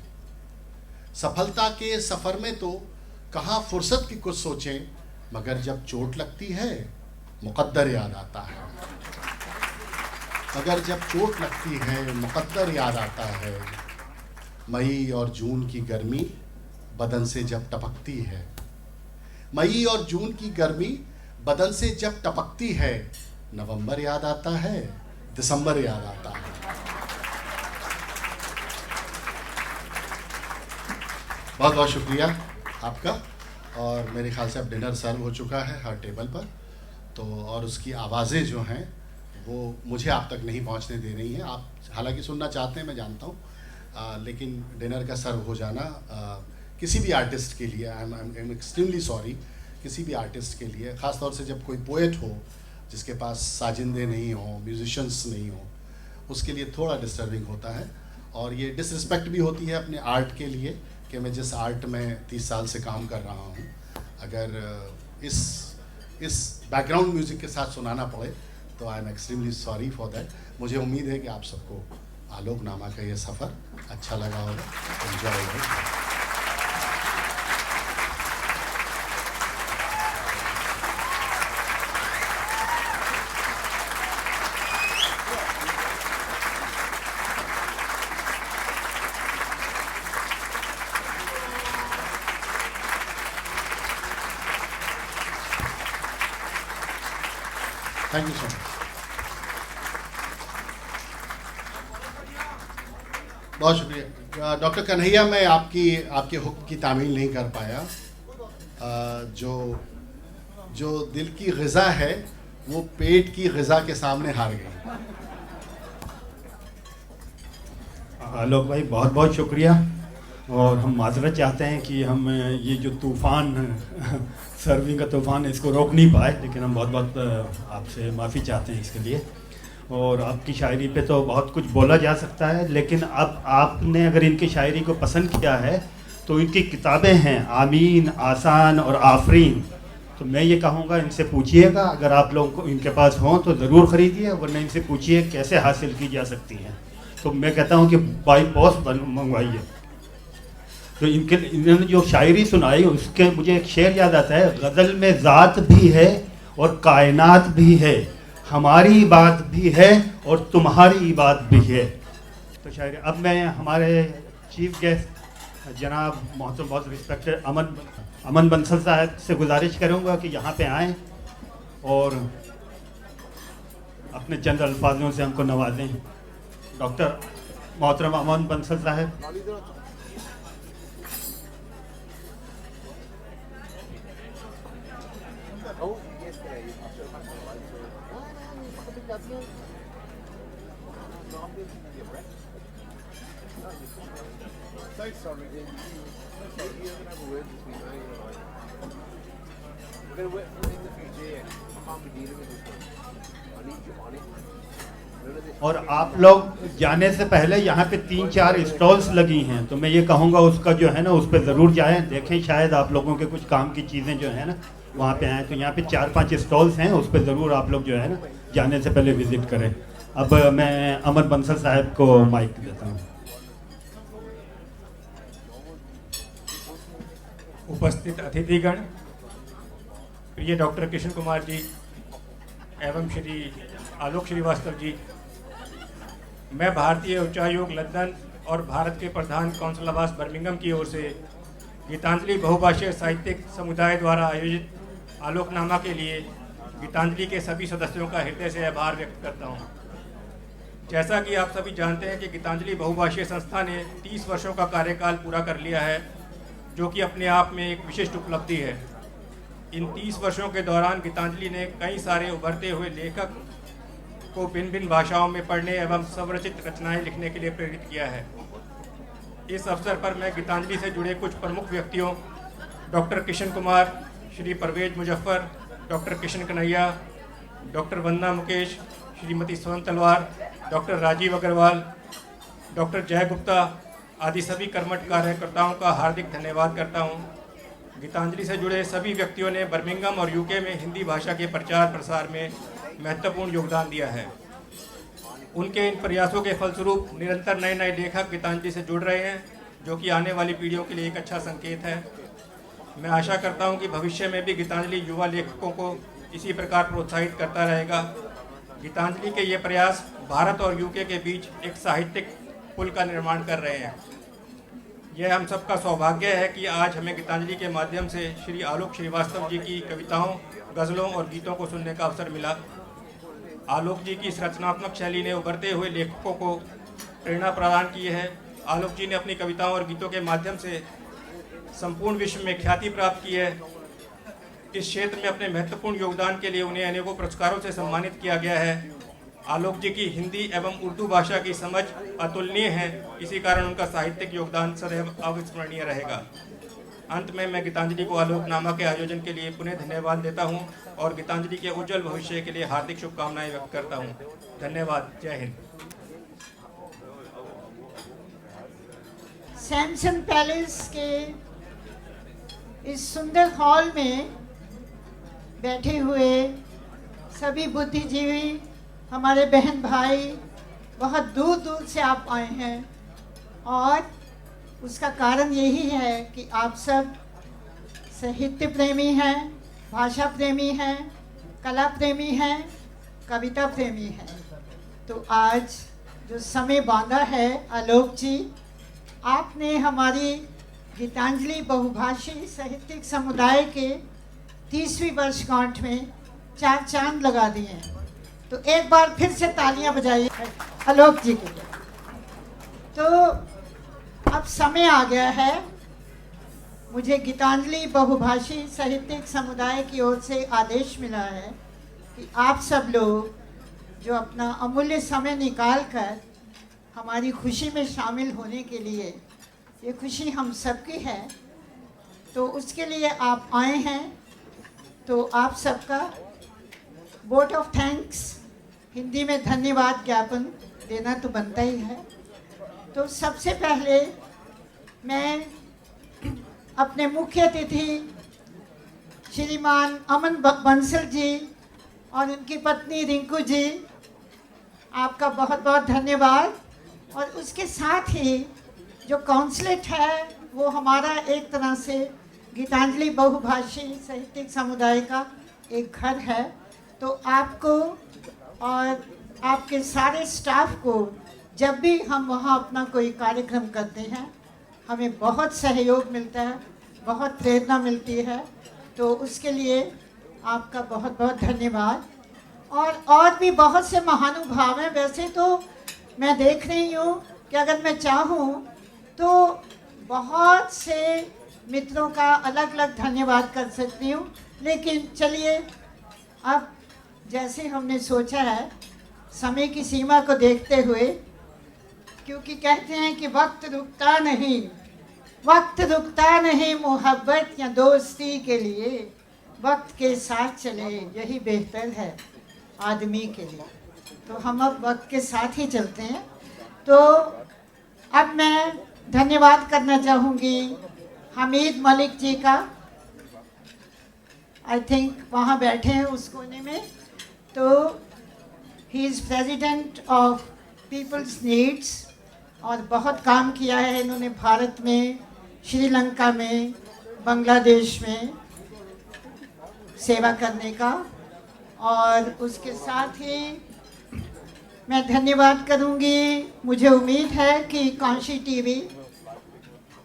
सफलता के सफ़र में तो कहाँ फुर्सत की कुछ सोचें। मगर जब चोट लगती है मुक़द्दर याद आता है, मगर जब चोट लगती है मुक़द्दर याद आता है। मई और जून की गर्मी बदन से जब टपकती है, मई और जून की गर्मी बदन से जब टपकती है। नवंबर याद आता है, दिसंबर याद आता है। बहुत बहुत शुक्रिया आपका। और मेरे ख्याल से अब डिनर सर्व हो चुका है हर टेबल पर, तो और उसकी आवाज़ें जो हैं वो मुझे आप तक नहीं पहुंचने दे रही हैं। आप हालांकि सुनना चाहते हैं, मैं जानता हूं, लेकिन डिनर का सर्व हो जाना किसी भी आर्टिस्ट के लिए, आई एम एक्सट्रीमली सॉरी, किसी भी आर्टिस्ट के लिए, ख़ास तौर से जब कोई पोएट हो जिसके पास साजिंदे नहीं हो, म्यूजिशंस नहीं हो, उसके लिए थोड़ा डिस्टर्बिंग होता है। और ये डिसरिस्पेक्ट भी होती है अपने आर्ट के लिए कि मैं जिस आर्ट में 30 साल से काम कर रहा हूँ, अगर इस बैकग्राउंड म्यूज़िक के साथ सुनाना पड़े तो I am extremely sorry for that. मुझे उम्मीद है कि आप सबको आलोकनामा का ये सफ़र अच्छा लगा होगा, एंजॉय होगा। Thank you so much. बहुत शुक्रिया डॉक्टर कन्हैया। मैं आपके हुक्म की तामील नहीं कर पाया। जो दिल की ग़िज़ा है वो पेट की ग़िज़ा के सामने हार गई। आलोक भाई बहुत बहुत शुक्रिया। और हम माजरत चाहते हैं कि हम ये जो तूफ़ान सर्विंग का तूफ़ान इसको रोक नहीं पाए, लेकिन हम बहुत बहुत आपसे माफ़ी चाहते हैं इसके लिए। और आपकी शायरी पे तो बहुत कुछ बोला जा सकता है, लेकिन अब आपने अगर इनकी शायरी को पसंद किया है तो इनकी किताबें हैं आमीन, आसान और आफरीन। तो मैं ये कहूँगा इनसे पूछिएगा, अगर आप लोगों को इनके पास हों तो ज़रूर ख़रीदिए, वरना इनसे पूछिए कैसे हासिल की जा सकती हैं। तो मैं कहता हूँ कि बाई पोस्ट मंगवाइए। तो इन्होंने जो शायरी सुनाई उसके मुझे एक शेर याद आता है, गज़ल में ज़ात भी है और कायनात भी है, हमारी बात भी है और तुम्हारी बात भी है। तो शायरी अब मैं हमारे चीफ गेस्ट जनाब मोहतरम बहुत रिस्पेक्टेड अमन बंसल साहब से गुजारिश करूँगा कि यहाँ पे आएँ और अपने चंद अल्फाजों से हमको नवाजें। डॉक्टर मोहतरम अमन बंसल साहब। और आप लोग जाने से पहले यहाँ पे 3-4 स्टॉल्स लगी हैं, तो मैं ये कहूँगा उसका जो है ना उस पर ज़रूर जाएं, देखें शायद आप लोगों के कुछ काम की चीज़ें जो है ना वहाँ पे आएँ। तो यहाँ पे 4-5 स्टॉल्स हैं, उस पर ज़रूर आप लोग जो है ना जाने से पहले विज़िट करें। अब मैं अमन बंसल साहब को माइक देता हूँ। उपस्थित अतिथिगण, प्रिय डॉक्टर किशन कुमार जी एवं श्री आलोक श्रीवास्तव जी, मैं भारतीय उच्चायोग लंदन और भारत के प्रधान कौंसल आवास बर्मिंघम की ओर से गीतांजलि बहुभाषीय साहित्यिक समुदाय द्वारा आयोजित आलोकनामा के लिए गीतांजलि के सभी सदस्यों का हृदय से आभार व्यक्त करता हूँ। जैसा कि आप सभी जानते हैं कि गीतांजलि बहुभाषीय संस्था ने 30 वर्षों का कार्यकाल पूरा कर लिया है, जो कि अपने आप में एक विशिष्ट उपलब्धि है। इन 30 वर्षों के दौरान गीतांजलि ने कई सारे उभरते हुए लेखक को भिन्न भिन्न भाषाओं में पढ़ने एवं स्वरचित रचनाएं लिखने के लिए प्रेरित किया है। इस अवसर पर मैं गीतांजलि से जुड़े कुछ प्रमुख व्यक्तियों doctor Kishan Kumar, Shri Parvez Muzaffar, doctor Kishan Kanhaiya, doctor Vandana Mukesh, Shrimati Sohan Talwar, doctor Rajiv Agarwal, doctor जय गुप्ता आदि सभी कर्मठ कार्यकर्ताओं का हार्दिक धन्यवाद करता हूं। गीतांजलि से जुड़े सभी व्यक्तियों ने बर्मिंघम और यूके में हिंदी भाषा के प्रचार प्रसार में महत्वपूर्ण योगदान दिया है। उनके इन प्रयासों के फलस्वरूप निरंतर नए नए लेखक गीतांजलि से जुड़ रहे हैं, जो कि आने वाली पीढ़ियों के लिए एक अच्छा संकेत है। मैं आशा करता हूं कि भविष्य में भी गीतांजलि युवा लेखकों को इसी प्रकार प्रोत्साहित करता रहेगा। गीतांजलि के ये प्रयास भारत और यूके के बीच एक साहित्यिक पुल का निर्माण कर रहे हैं। यह हम सबका सौभाग्य है कि आज हमें गीतांजलि के माध्यम से श्री आलोक श्रीवास्तव जी की कविताओं, गज़लों और गीतों को सुनने का अवसर मिला। आलोक जी की इस रचनात्मक शैली ने उभरते हुए लेखकों को प्रेरणा प्रदान की है। आलोक जी ने अपनी कविताओं और गीतों के माध्यम से संपूर्ण विश्व में ख्याति प्राप्त की है। इस क्षेत्र में अपने महत्वपूर्ण योगदान के लिए उन्हें अनेकों पुरस्कारों से सम्मानित किया गया है। आलोक जी की हिंदी एवं उर्दू भाषा की समझ अतुलनीय है, इसी कारण उनका साहित्यिक योगदान सदैव अविस्मरणीय रहेगा। अंत में मैं गीतांजलि को आलोकनामा के आयोजन के लिए पुनः धन्यवाद देता हूं और गीतांजलि के उज्जवल भविष्य के लिए हार्दिक शुभकामनाएं व्यक्त करता हूं। धन्यवाद। जय हिंद। सैमसन पैलेस के इस सुंदर हॉल में बैठे हुए सभी बुद्धिजीवी, हमारे बहन भाई, बहुत दूर दूर से आप आए हैं और उसका कारण यही है कि आप सब साहित्य प्रेमी हैं, भाषा प्रेमी हैं, कला प्रेमी हैं, कविता प्रेमी हैं। तो आज जो समय बांधा है आलोक जी, आपने हमारी गीतांजलि बहुभाषी साहित्यिक समुदाय के 30वीं वर्षगांठ में 4 चांद लगा दिए हैं। तो एक बार फिर से तालियां बजाइए आलोक जी के लिए। तो अब समय आ गया है, मुझे गीतांजलि बहुभाषी साहित्यिक समुदाय की ओर से आदेश मिला है कि आप सब लोग जो अपना अमूल्य समय निकाल कर हमारी खुशी में शामिल होने के लिए, ये खुशी हम सबकी है, तो उसके लिए आप आए हैं। तो आप सबका वोट ऑफ थैंक्स, हिंदी में धन्यवाद ज्ञापन देना तो बनता ही है। तो सबसे पहले मैं अपने मुख्य अतिथि श्रीमान अमन बंसल जी और उनकी पत्नी रिंकू जी, आपका बहुत बहुत धन्यवाद। और उसके साथ ही जो काउंसलेट है वो हमारा एक तरह से गीतांजलि बहुभाषी साहित्यिक समुदाय का एक घर है। तो आपको और आपके सारे स्टाफ को जब भी हम वहाँ अपना कोई कार्यक्रम करते हैं, हमें बहुत सहयोग मिलता है, बहुत प्रेरणा मिलती है। तो उसके लिए आपका बहुत बहुत धन्यवाद। और भी बहुत से महानुभाव हैं। वैसे तो मैं देख रही हूँ कि अगर मैं चाहूँ तो बहुत से मित्रों का अलग अलग धन्यवाद कर सकती हूँ, लेकिन चलिए अब जैसे हमने सोचा है समय की सीमा को देखते हुए, क्योंकि कहते हैं कि वक्त रुकता नहीं, वक्त रुकता नहीं मोहब्बत या दोस्ती के लिए, वक्त के साथ चले यही बेहतर है आदमी के लिए। तो हम अब वक्त के साथ ही चलते हैं। तो अब मैं धन्यवाद करना चाहूँगी हमीद मलिक जी का। आई थिंक वहाँ बैठे हैं उस कोने में। तो he is president of people's needs और बहुत काम किया है इन्होंने भारत में, श्रीलंका में, बांग्लादेश में सेवा करने का। और उसके साथ ही मैं धन्यवाद करूंगी, मुझे उम्मीद है कि कांशी टीवी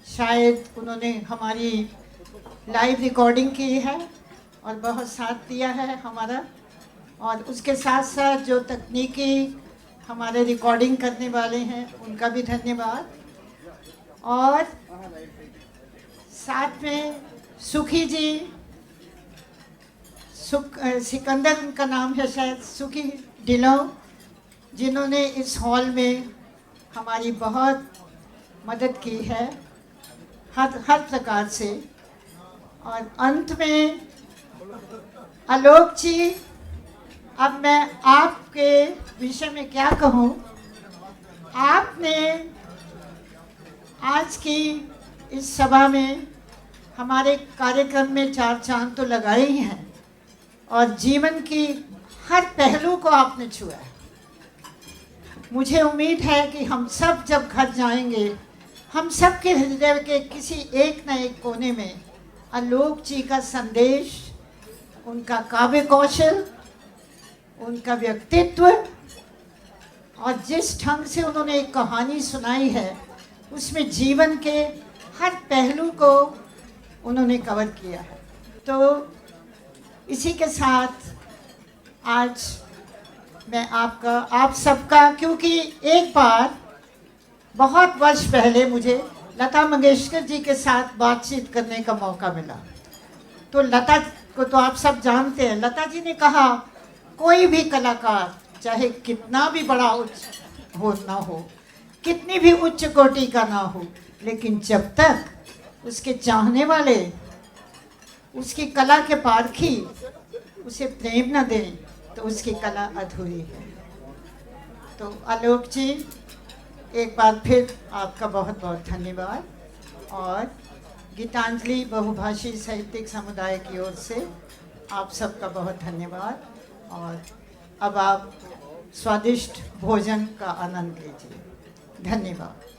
शायद उन्होंने हमारी लाइव रिकॉर्डिंग की है और बहुत साथ दिया है हमारा। और उसके साथ साथ जो तकनीकी हमारे रिकॉर्डिंग करने वाले हैं उनका भी धन्यवाद। और साथ में सुखी जी, सिकंदर उनका नाम है शायद, सुखी ढिलो, जिन्होंने इस हॉल में हमारी बहुत मदद की है हर प्रकार से। और अंत में आलोक जी, अब मैं आपके विषय में क्या कहूँ। आपने आज की इस सभा में हमारे कार्यक्रम में 4 चांद तो लगाए ही हैं और जीवन की हर पहलू को आपने छुआ है। मुझे उम्मीद है कि हम सब जब घर जाएंगे, हम सब के हृदय के किसी एक न एक कोने में आलोक जी का संदेश, उनका काव्य कौशल, उनका व्यक्तित्व और जिस ढंग से उन्होंने एक कहानी सुनाई है, उसमें जीवन के हर पहलू को उन्होंने कवर किया है। तो इसी के साथ आज मैं आप सबका, क्योंकि एक बार बहुत वर्ष पहले मुझे लता मंगेशकर जी के साथ बातचीत करने का मौका मिला। तो लता को तो आप सब जानते हैं। लता जी ने कहा, कोई भी कलाकार चाहे कितना भी बड़ा उच्च हो ना हो, कितनी भी उच्च कोटि का ना हो, लेकिन जब तक उसके चाहने वाले, उसकी कला के पारखी उसे प्रेम न दें, तो उसकी कला अधूरी है। तो आलोक जी, एक बार फिर आपका बहुत बहुत धन्यवाद। और गीतांजलि बहुभाषी साहित्यिक समुदाय की ओर से आप सबका बहुत धन्यवाद। और अब आप स्वादिष्ट भोजन का आनंद लीजिए। धन्यवाद।